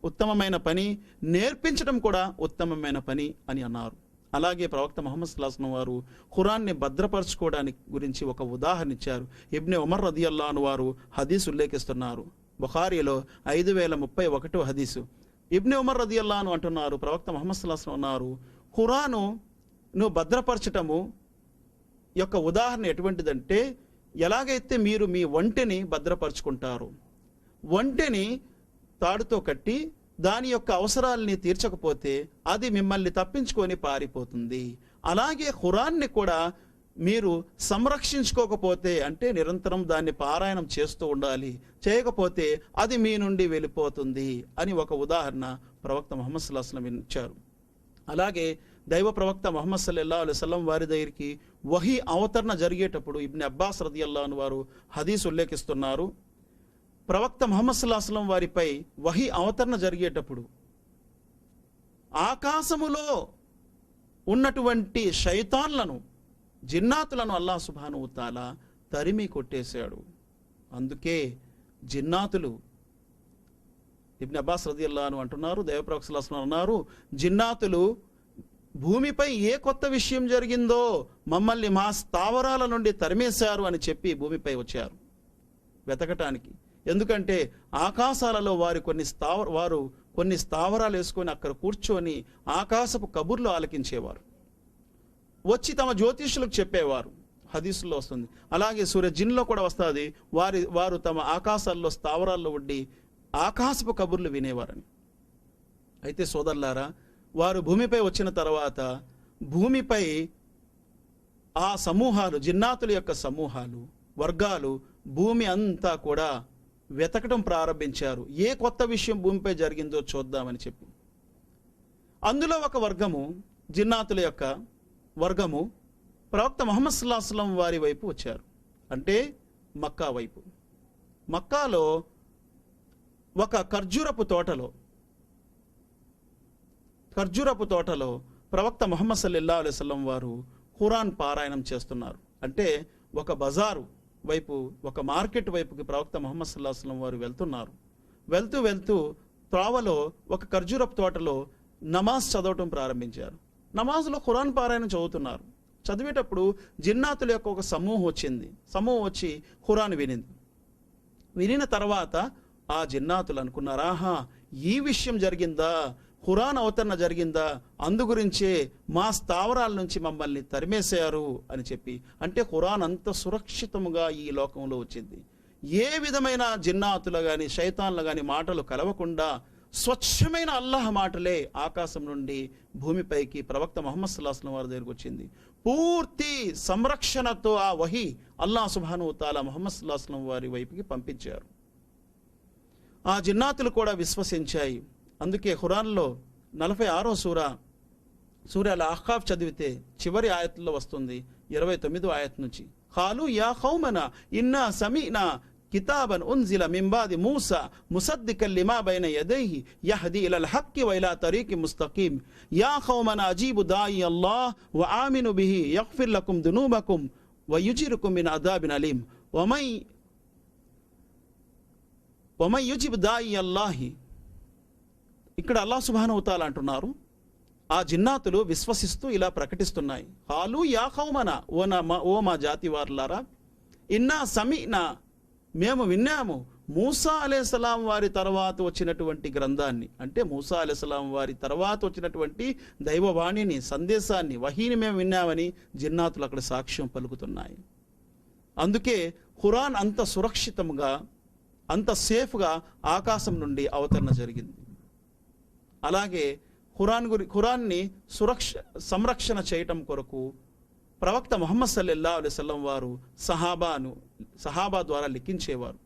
ఉత్తమమైన పని, నేర్పించడం కూడా ఉత్తమమైన పని అని అన్నారు. అలాగే ప్రవక్త ముహమ్మద్ సల్లల్లాహు అలైహి వసల్లం వారు ఖురాన్ని భద్రపరచుకోవడానికి గురించి ఒక ఉదాహరణ ఇచ్చారు. ఇబ్న్ ఉమర్ రదియల్లాహు అన్హు వారు హదీస్ ఉల్లేఖిస్తున్నారు. బుఖారీలో 5031వ హదీసు. ఇబ్న్ ఉమర్ రదియల్లాహు అన్హు అంటున్నారు, ప్రవక్త ముహమ్మద్ సల్లల్లాహు అలైహి వసల్లం అన్నారు, ఖురాను నువ్వు భద్రపరచటము యొక్క ఉదాహరణ ఎటువంటిదంటే, ఎలాగైతే మీరు మీ ఒంటెని భద్రపరుచుకుంటారు, ఒంటెని తాడుతో కట్టి దాని యొక్క అవసరాలని తీర్చకపోతే అది మిమ్మల్ని తప్పించుకొని పారిపోతుంది. అలాగే ఖురాన్ని కూడా మీరు సంరక్షించుకోకపోతే, అంటే నిరంతరం దాన్ని పారాయణం చేస్తూ ఉండాలి, చేయకపోతే అది మీ నుండి వెళ్ళిపోతుంది అని ఒక ఉదాహరణ ప్రవక్త ముహమ్మద్ సల్లల్లాహు అలైహి వసల్లం ఇచ్చారు. అలాగే దైవ ప్రవక్త ముహమ్మద్ సల్లల్లాహు అలైహి వసల్లం వారి దగ్గరికి వహీ అవతరణ జరిగేటప్పుడు ఇబ్న్ అబ్బాస్ రదియల్లాహు అన్హు వారు హదీస్ ఉల్లేఖిస్తున్నారు. ప్రవక్త ముహమ్మద్ సల్లల్లాహు అలైహి వసల్లం వారిపై వహీ అవతరణ జరిగేటప్పుడు ఆకాశములో ఉన్నటువంటి శైతాన్లను, జిన్నాతులను అల్లాహ్ సుబ్హానహు తఆలా తరిమి కొట్టేశాడు. అందుకే జిన్నాతులు, ఇబ్న్ అబ్బాస్ రదియల్లాహు అన్హు అంటున్నారు, దైవప్రవక్త సల్లల్లాహు అలైహి వసల్లం అన్నారు, జిన్నాతులు భూమిపై ఏ కొత్త విషయం జరిగిందో మమ్మల్ని మా స్థావరాల నుండి తరిమేశారు అని చెప్పి భూమిపై వచ్చారు వెతకటానికి. ఎందుకంటే ఆకాశాలలో వారు కొన్ని స్థావరాలు వేసుకొని అక్కడ కూర్చొని ఆకాశపు కబుర్లు ఆలకించేవారు, వచ్చి తమ జ్యోతిష్యులకు చెప్పేవారు. హదీసుల్లో వస్తుంది. అలాగే సూర్య జిన్లో కూడా వస్తుంది, వారు తమ ఆకాశాల్లో స్థావరాల్లో ఉండి ఆకాశపు కబుర్లు వినేవారని. అయితే సోదరులారా, వారు భూమిపై వచ్చిన తర్వాత భూమిపై ఆ సమూహాలు, జిన్నాతుల యొక్క సమూహాలు, వర్గాలు భూమి అంతా కూడా వెతకటం ప్రారంభించారు. ఏ కొత్త విషయం భూమిపై జరిగిందో చూద్దామని చెప్పి. అందులో ఒక వర్గము, జిన్నాతుల యొక్క వర్గము ప్రవక్త ముహమ్మద్ సల్లల్లాహు అలైహి వసల్లం వారి వైపు వచ్చారు. అంటే మక్కా వైపు. మక్కాలో ఒక ఖర్జూరపు తోటలో ప్రవక్త ముహమ్మద్ సల్లల్లాహు అలైహి వసల్లం వారు ఖురాన్ పారాయణం చేస్తున్నారు. అంటే ఒక బజారు వైపు, ఒక మార్కెట్ వైపుకి ప్రవక్త ముహమ్మద్ సల్లల్లాహు అలైహి వసల్లం వారు వెళ్తున్నారు. వెళ్తూ త్రావలో ఒక ఖర్జూరపు తోటలో నమాజ్ చదవటం ప్రారంభించారు. నమాజ్లో ఖురాన్ పారాయణం చదువుతున్నారు. చదివేటప్పుడు జిన్నాతుల యొక్క ఒక సమూహం వచ్చి ఖురాన్ వినిన తర్వాత ఆ జిన్నాతులు అనుకున్నారు, ఆహా, ఈ విషయం జరిగిందా, ఖురాన్ అవతరణ జరిగిందా, అందుగురించే మా స్థావరాల నుంచి మమ్మల్ని తరిమేశారు అని చెప్పి. అంటే ఖురాన్ అంత సురక్షితముగా ఈ లోకంలో వచ్చింది. ఏ విధమైన జిన్నాతులు కానీ శైతాన్లు కానీ మాటలు కలవకుండా స్వచ్ఛమైన అల్లాహ్ మాటలే ఆకాశం నుండి భూమిపైకి ప్రవక్త ముహమ్మద్ సల్లల్లాహు అలైహి వసల్లం వారి దగ్గరికి వచ్చింది. పూర్తి సంరక్షణతో ఆ వహీ అల్లాహ్ సుబ్హానహు తఆలా ముహమ్మద్ సల్లల్లాహు అలైహి వసల్లం వారి వైపుకి పంపించారు. ఆ జిన్నాతులు కూడా విశ్వసించాయి. అందుకే ఖురాన్లో 46వ సూర అల్ అహ్కాఫ్ చదివితే చివరి ఆయత్లో వస్తుంది, 29వ ఆయత్ నుంచి, ఖాలు యా ఖౌమనా ఇన్నా సమీనా కితాబన్ ఉన్జిల మిన్ బాది మూసా ముసద్దికల్ లిమా బైన యదైహి యహ్దీ ఇలల్ హక్కి వ ఇలా తరీకి ముస్తకీమ్ యా ఖౌమనా అజీబు దాయి అల్లాహ్ వ ఆమిను బిహి యగ్ఫిర్ లకుమ్ దునూబకుం వ యుజిరుకుమ్ మిన్ అదాబిన్ అలీం వమై యుజిబ్ దాయి అల్లాహి. ఇక్కడ అల్లాహ్ సుబ్హానహు తఆలా అంటున్నారు, ఆ జిన్నాతులు విశ్వసిస్తూ ఇలా ప్రకటిస్తున్నాయి, ఖాలు యా ఖౌమనా, ఓ మా జాతి వారులారా, ఇన్నా సమీనా, మేము విన్నాము, మూసా అలైహిస్సలాం వారి తర్వాత వచ్చినటువంటి గ్రంథాన్ని, అంటే మూసా అలైహిస్సలాం వారి తర్వాత వచ్చినటువంటి దైవవాణిని, సందేశాన్ని, వహీని మేము విన్నామని జిన్నాతులు అక్కడ సాక్ష్యం పలుకుతున్నాయి. అందుకే ఖురాన్ అంత సురక్షితంగా, అంత సేఫ్గా ఆకాశం నుండి అవతరణ జరిగింది. అలాగే ఖురాన్ని సంరక్షణ చేయటం కొరకు ప్రవక్త ముహమ్మద్ సల్లల్లాహు అలైహి వసల్లం వారు సహాబా ద్వారా లిఖించేవారు,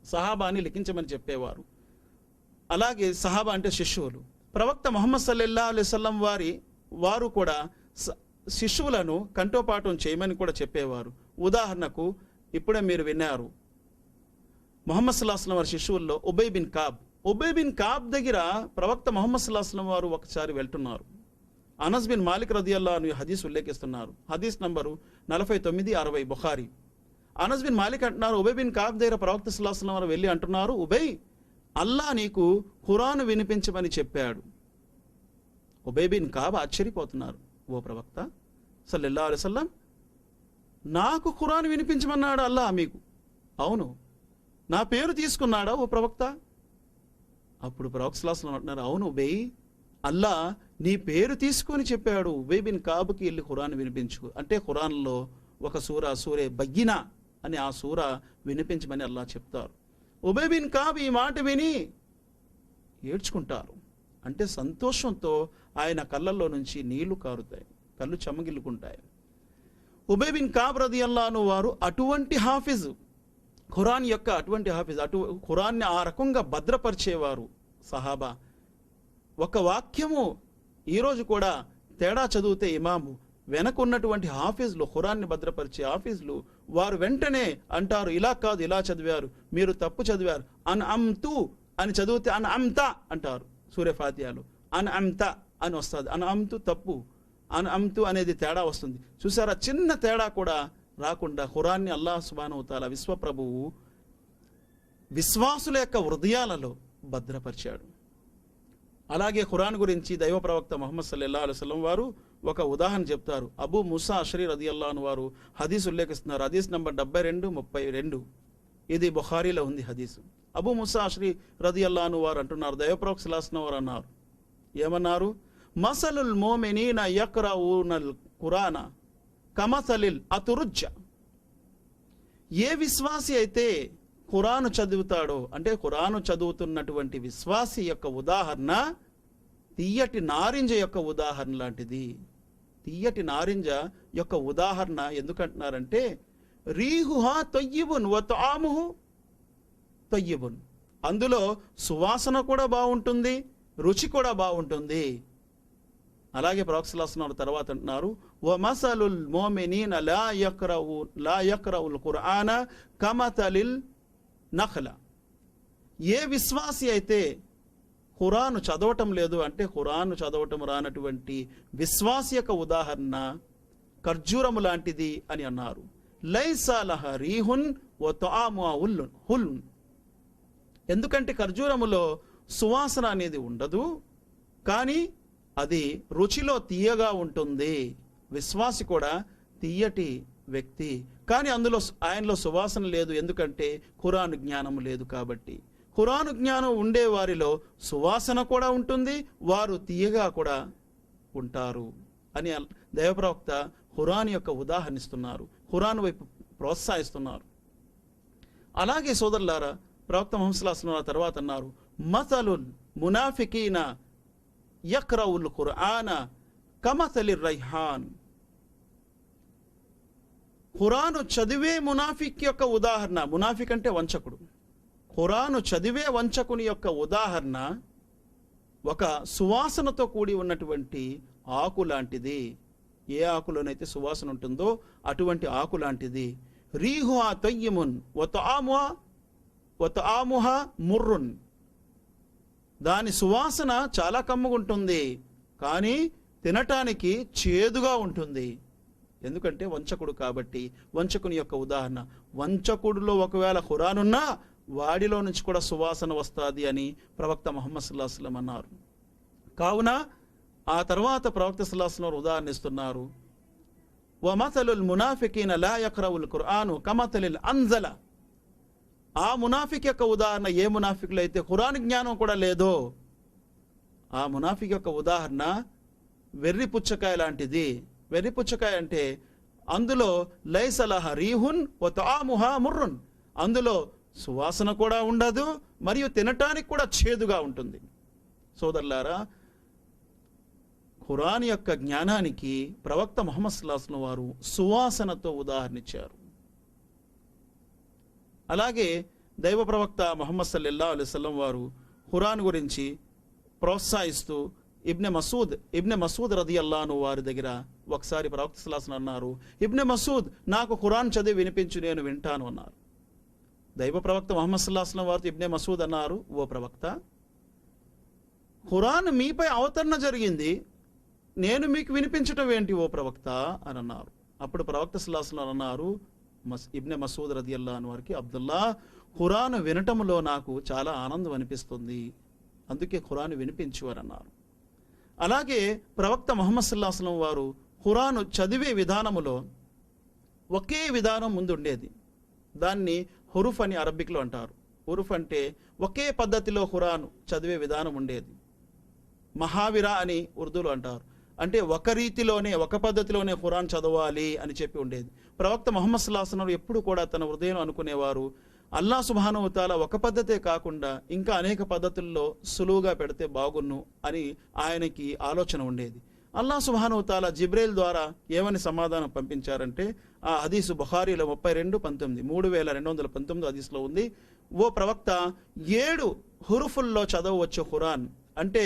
సహాబాని లిఖించమని చెప్పేవారు. అలాగే సహాబా అంటే శిష్యువులు. ప్రవక్త ముహమ్మద్ సల్లల్లాహు అలైహి వసల్లం వారు కూడా శిష్యువులను కంఠోపాఠం చేయమని కూడా చెప్పేవారు. ఉదాహరణకు ఇప్పుడే మీరు విన్నారు, ముహమ్మద్ సల్లల్లాహు అలైహి వసల్లం వారి శిష్యువుల్లో ఉబై బిన్ కాబ్ దగ్గర ప్రవక్త ముహమ్మద్ సల్లల్లాహు అలైహి వసల్లం వారు ఒకసారి వెళ్తున్నారు. అనస్ బిన్ మాలిక్ రదియల్లాహు అన్హు హదీస్ ఉల్లేఖిస్తున్నారు. హదీస్ number 4960 Bukhari. Anas bin Malik అంటున్నారు, ఉబై బిన్ కాబ్ దగ్గర ప్రవక్త సల్లల్లాహు అలైహి వసల్లం వారు వెళ్ళి అంటున్నారు, ఉబై, అల్లా నీకు ఖురాన్ వినిపించమని చెప్పాడు. ఉబై బిన్ కాబ్ ఆశ్చర్యపోతున్నారు, ఓ ప్రవక్త సల్లల్లాహు అలైహి వసల్లం, నాకు ఖురాన్ వినిపించమన్నాడు అల్లా మీకు? అవును. నా పేరు తీసుకున్నాడా ఓ ప్రవక్త? అప్పుడు ప్రవక్త సల్లల్లాహు అలైహి వసల్లం అంటున్నారు, అవును ఉబై, అల్లా నీ పేరు తీసుకొని చెప్పాడు, ఉబై బిన్ కాబుకి వెళ్ళి ఖురాన్ వినిపించు. అంటే ఖురాన్లో ఒక సూరే బయ్యినా అని ఆ సూర వినిపించమని అల్లా చెప్తారు. ఉబై బిన్ కాబ్ ఈ మాట విని ఏడ్చుకుంటారు. అంటే సంతోషంతో ఆయన కళ్ళల్లో నుంచి నీళ్లు కారుతాయి, కళ్ళు చెమ్మగిల్లుకుంటాయి. ఉబై బిన్ కాబ్ రదియల్లాహు అన్హు వారు అటువంటి హాఫిజ్, ఖురాన్ యొక్క అటువంటి హాఫిజ్, ఖురాన్ని ఆ రకంగా భద్రపరిచేవారు సహాబా. ఒక వాక్యము ఈరోజు కూడా తేడా చదివితే ఇమాము వెనకున్నటువంటి హాఫీజ్లు, ఖురాన్ని భద్రపరిచే హాఫీజ్లు, వారు వెంటనే అంటారు, ఇలా కాదు ఇలా చదివారు, మీరు తప్పు చదివారు, అన్ అమ్తు అని చదివితే అన్ అమ్తా అంటారు. సూర్య ఫాతిహాలో అన్ అమ్తా అని వస్తుంది, అన్ అమ్తు తప్పు, అన్అమ్తు అనేది తేడా వస్తుంది. చూసారా, చిన్న తేడా కూడా రాకుండా ఖురాన్ని అల్లాహ్ సుబ్హానహు వ తఆలా విశ్వప్రభువు విశ్వాసుల యొక్క హృదయాలలో భద్రపరిచాడు. అలాగే ఖురాన్ గురించి దైవ ప్రవక్త ముహమ్మద్ సల్లల్లాహు అలైహి వసల్లం వారు ఒక ఉదాహరణ చెప్తారు. అబూ ముసా అష్రీ రదియల్లాహు అన్హు వారు హదీస్ ఉల్లేఖిస్తున్నారు. హదీస్ నంబర్ 7232. ఇది బుఖారీలో ఉంది హదీసు. అబూ ముసా అష్రీ రదియల్లాహు అన్హు వారు అంటున్నారు, దైవ ప్రవక్త సల్లల్లాహు అలైహి వసల్లం వారు అన్నారు, ఏమన్నారు? మసలుల్ మోమినీన యక్రఊనల్ ఖురాన కమసలిల్ అతురుజ్జ. ఏ విశ్వాసి అయితే ఖురాను చదువుతాడో, అంటే ఖురాను చదువుతున్నటువంటి విశ్వాసి యొక్క ఉదాహరణ తీయటి నారింజ యొక్క ఉదాహరణ లాంటిది. తీయటి నారింజ యొక్క ఉదాహరణ ఎందుకంటున్నారంటే రీహుహా తయ్యిబున్ వ తాముహు తయ్యిబున్. అందులో సువాసన కూడా బాగుంటుంది, రుచి కూడా బాగుంటుంది. అలాగే ప్రవక్త సల్లల్లాహు అలైహి వసల్లం తర్వాత అంటున్నారు, వ మసలుల్ మోమినీన లా యక్రవుల్ ఖురాన కమతలిల్ నఖల. ఏ విశ్వాసి అయితే ఖురాను చదవటం లేదు, అంటే ఖురాను చదవటం రానటువంటి విశ్వాసి యొక్క ఉదాహరణ ఖర్జూరము లాంటిది అని అన్నారు. లైసా లహ రీహున్ వ తాముహా హుల్న్. ఎందుకంటే ఖర్జూరములో సువాసన అనేది ఉండదు, కానీ అది రుచిలో తీయగా ఉంటుంది. విశ్వాసి కూడా తీయటి వ్యక్తి, కానీ అందులో ఆయనలో సువాసన లేదు, ఎందుకంటే ఖురాను జ్ఞానం లేదు కాబట్టి. ఖురాను జ్ఞానం ఉండే వారిలో సువాసన కూడా ఉంటుంది, వారు తీయగా కూడా ఉంటారు అని దైవప్రవక్త ఖురాన్ యొక్క ఉదాహరణిస్తున్నారు, ఖురాన్ వైపు ప్రోత్సహిస్తున్నారు. అలాగే సోదరులారా, ప్రవక్త ముహమ్మద్ సల్లల్లాహు అలైహి వసల్లం తర్వాత అన్నారు, మసలుల్ మునాఫికీన యక్రవుల్ ఖురాన కమసలిర్ రైహాన్. ఖురాను చదివే మునాఫిక్ యొక్క ఉదాహరణ, మునాఫిక్ అంటే వంచకుడు, ఖురాను చదివే వంచకుని యొక్క ఉదాహరణ ఒక సువాసనతో కూడి ఉన్నటువంటి ఆకు లాంటిది. ఏ ఆకులోనైతే సువాసన ఉంటుందో అటువంటి ఆకు లాంటిది. రీహుహా తయ్యిమున్ వ తాముహా ముర్రున్. దాని సువాసన చాలా కమ్మగుంటుంది, కానీ తినటానికి చేదుగా ఉంటుంది. ఎందుకంటే వంచకుడు కాబట్టి. వంచకుని యొక్క ఉదాహరణ, వంచకుడిలో ఒకవేళ ఖురాన్ ఉన్నా వాడిలో నుంచి కూడా సువాసన వస్తుంది అని ప్రవక్త ముహమ్మద్ సల్లల్లాహు అలైహి వసల్లం అన్నారు. కావున ఆ తర్వాత ప్రవక్త సల్లల్లాహు అలైహి వసల్లం ఉదాహరణ ఇస్తున్నారు, వమసలుల్ మునాఫికీన లా యక్రవుల్ ఖురాను కమసలిల్ అంజల. ఆ మునాఫిక్ యొక్క ఉదాహరణ, ఏ మునాఫికులు అయితే ఖురాన్ జ్ఞానం కూడా లేదో ఆ మునాఫిక్ యొక్క ఉదాహరణ వెర్రి పుచ్చకాయ లాంటిది. వెర్రి పుచ్చకాయ అంటే అందులో లైసలహ రీహున్ వ తాముహా ముర్రున్. అందులో సువాసన కూడా ఉండదు, మరియు తినటానికి కూడా చేదుగా ఉంటుంది. సోదరులారా, ఖురాన్ యొక్క జ్ఞానానికి ప్రవక్త ముహమ్మద్ సల్లల్లాహు అలైహి వసల్లం వారు సువాసనతో ఉదాహరణిచ్చారు. అలాగే దైవ ప్రవక్త ముహమ్మద్ సల్లల్లాహు అలైహి వసల్లం వారు ఖురాన్ గురించి ప్రోత్సహిస్తూ ఇబ్నె మసూద్ రదియల్లాహు అన్హు వారి దగ్గర ఒకసారి ప్రవక్త సల్లల్లాహు అలైహి వసల్లం అన్నారు, ఇబ్నె మసూద్, నాకు ఖురాన్ చదివి వినిపించు, నేను వింటాను అన్నారు. దైవ ప్రవక్త ముహమ్మద్ సల్లల్లాహు అలైహి వసల్లం వారితో ఇబ్నె మసూద్ అన్నారు, ఓ ప్రవక్త, ఖురాన్ మీపై అవతరణ జరిగింది, నేను మీకు వినిపించటం ఏంటి ఓ ప్రవక్త అని అన్నారు. అప్పుడు ప్రవక్త సల్లల్లాహు అలైహి వసల్లం అన్నారు, ఇబ్నె మసూద్ రదియల్లాహు అన్హు వారికి, అబ్దుల్లా, ఖురాన్ వినటంలో నాకు చాలా ఆనందం అనిపిస్తుంది, అందుకే ఖురాన్ వినిపించు అని అన్నారు. అలాగే ప్రవక్త ముహమ్మద్ సల్లల్లాహు అలైహి వసల్లం వారు ఖురాను చదివే విధానములో ఒకే విధానం ముందు ఉండేది. దాన్ని హురుఫ్ అని అరబిక్లో అంటారు. హురుఫ్ అంటే ఒకే పద్ధతిలో ఖురాను చదివే విధానం ఉండేది. మహావిరా అని ఉర్దూలో అంటారు, అంటే ఒక రీతిలోనే, ఒక పద్ధతిలోనే ఖురాన్ చదవాలి అని చెప్పి ఉండేది. ప్రవక్త ముహమ్మద్ సల్లల్లాహు అలైహి వసల్లం ఎప్పుడు కూడా తన హృదయం అనుకునేవారు, అల్లాహ్ సుబ్హానహు వ తఆలా ఒక పద్ధతే కాకుండా ఇంకా అనేక పద్ధతుల్లో సులువుగా పెడితే బాగున్ను అని ఆయనకి ఆలోచన ఉండేది. అల్లాహ్ సుబ్హానహు వ తఆలా జిబ్రీల్ ద్వారా ఏమని సమాధానం పంపించారంటే, ఆ హదీసు బుఖారీలో 32:19 3219 హదీస్లో ఉంది, ఓ ప్రవక్త, 7 హురుఫుల్లో చదవచ్చు ఖురాన్, అంటే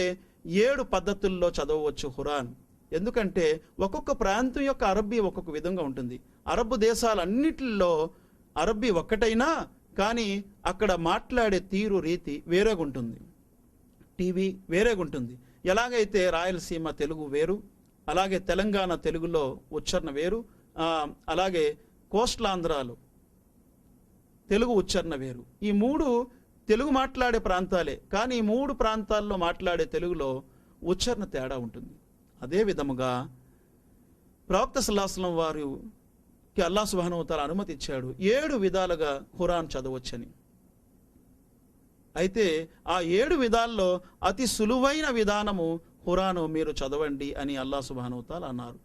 7 పద్ధతుల్లో చదవచ్చు ఖురాన్. ఎందుకంటే ఒక్కొక్క ప్రాంతం యొక్క అరబ్బీ ఒక్కొక్క విధంగా ఉంటుంది. అరబ్ దేశాలన్నిటిలో అరబ్బీ ఒక్కటైనా కానీ అక్కడ మాట్లాడే తీరు రీతి వేరేగా ఉంటుంది, టీవీ వేరేగా ఉంటుంది. ఎలాగైతే రాయలసీమ తెలుగు వేరు, అలాగే తెలంగాణ తెలుగులో ఉచ్చారణ వేరు, అలాగే కోస్టలాంధ్రాలు తెలుగు ఉచ్చారణ వేరు. ఈ 3 తెలుగు మాట్లాడే ప్రాంతాలే, కానీ ఈ 3 ప్రాంతాల్లో మాట్లాడే తెలుగులో ఉచ్చారణ తేడా ఉంటుంది. అదే విధముగా ప్రవక్త సల్లల్లాహు అలైహి వసల్లం వారికి అల్లాహ్ సుబ్హానహు వ తఆలా అనుమతి ఇచ్చాడు 7 విధాలుగా ఖురాన్ చదవచ్చని. అయితే ఆ 7 విధాల్లో అతి సులువైన విధానము ఖురాను మీరు చదవండి అని అల్లాహ్ సుబ్హానహు వ తఆలా అన్నారు.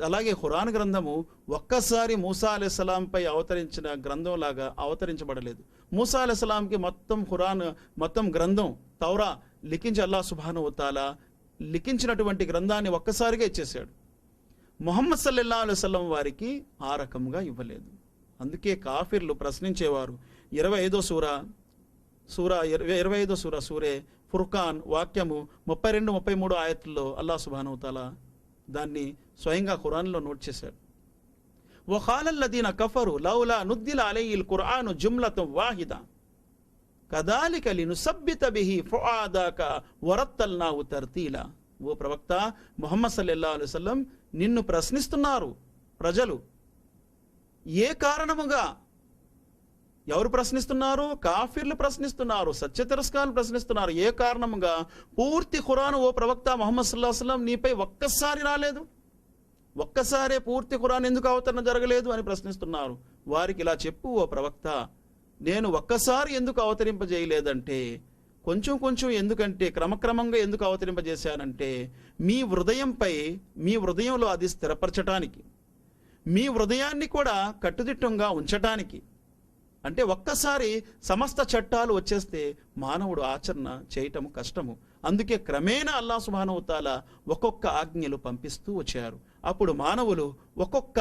అలాగే ఖురాన్ గ్రంథము ఒక్కసారి మూసా అలైహిస్సలాంపై అవతరించిన గ్రంథంలాగా అవతరించబడలేదు. మూసా అలైహిస్సలాంకి మొత్తం గ్రంథం తౌరా లిఖించి అల్లాహ్ సుబ్హానహు వ తఆలా లిఖించినటువంటి గ్రంథాన్ని ఒక్కసారిగా ఇచ్చేశాడు. ముహమ్మద్ సల్లల్లాహు అలైహి వసల్లం వారికి ఆ రకంగా ఇవ్వలేదు. అందుకే కాఫిర్లు ప్రశ్నించేవారు. 25వ సూరే ఫుర్ఖాన్ వాక్యము 32-33 ఆయతుల్లో అల్లాహ్ సుబ్హానహు వ తఆలా దాన్ని స్వయంగా ఖురాన్లో నోట్ చేశాడు. వఖాలల్లదీన కఫరు లౌలా నుజ్జిల అలైహిల్ ఖుర్ఆను జుమ్లతన్ వాహిదా కదాలిక లినుసబ్బిత బిహి ఫుఆదాక వరత్తల్నాహు తర్తీలా. ఓ ప్రవక్త ముహమ్మద్ సల్లల్లాహు అలైహి వసల్లం, నిన్ను ప్రశ్నిస్తున్నారు ప్రజలు. ఏ కారణముగా? ఎవరు ప్రశ్నిస్తున్నారు? కాఫిర్లు ప్రశ్నిస్తున్నారు, సత్య తిరస్కారులు ప్రశ్నిస్తున్నారు. ఏ కారణముగా పూర్తి ఖురాను ఓ ప్రవక్త ముహమ్మద్ సల్లల్లాహు అలైహి వసల్లం నీపై ఒక్కసారి రాలేదు? ఒక్కసారే పూర్తి ఖురాన్ ఎందుకు అవతరణ జరగలేదు అని ప్రశ్నిస్తున్నారు. వారికి ఇలా చెప్పు, ఓ ప్రవక్త, నేను ఒక్కసారి ఎందుకు అవతరింపజేయలేదంటే, కొంచెం ఎందుకంటే క్రమక్రమంగా ఎందుకు అవతరింపజేశానంటే, మీ హృదయంలో అది స్థిరపరచటానికి, మీ హృదయాన్ని కూడా కట్టుదిట్టంగా ఉంచటానికి. అంటే ఒక్కసారి సమస్త చట్టాలు వచ్చేస్తే మానవుడు ఆచరణ చేయటం కష్టము. అందుకే క్రమేణా అల్లాహ్ సుబ్హానహు వ తఆలా ఒక్కొక్క ఆజ్ఞలు పంపిస్తూ వచ్చారు. అప్పుడు మానవులు ఒక్కొక్క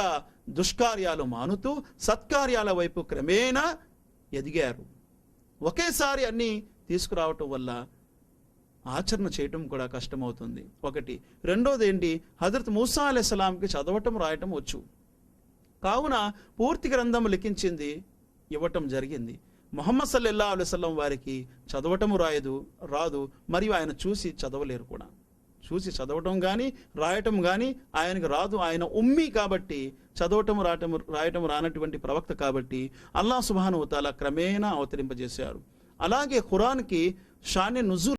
దుష్కార్యాలు మానుతూ సత్కార్యాల వైపు క్రమేణా ఎదిగారు. ఒకేసారి అన్నీ తీసుకురావటం వల్ల ఆచరణ చేయటం కూడా కష్టమవుతుంది. ఒకటి. రెండోది ఏంటి? హజరత్ మూసా అలైహిస్సలాంకి చదవటం రాయటం వచ్చు, కావున పూర్తి గ్రంథం లిఖించింది ఇవ్వటం జరిగింది. ముహమ్మద్ సల్లల్లాహు అలైహి వసల్లం వారికి చదవటము రాదు, మరియు ఆయన చూసి చదవలేరు కూడా. చూసి చదవటం కానీ రాయటం కానీ ఆయనకు రాదు. ఆయన ఉమ్మీ కాబట్టి, చదవటం రాయటం రానటువంటి ప్రవక్త కాబట్టి అల్లాహ్ సుబ్హానహు వ తఆలా క్రమేణా అవతరింపజేశారు. అలాగే ఖురాన్కి షానే నుజూల్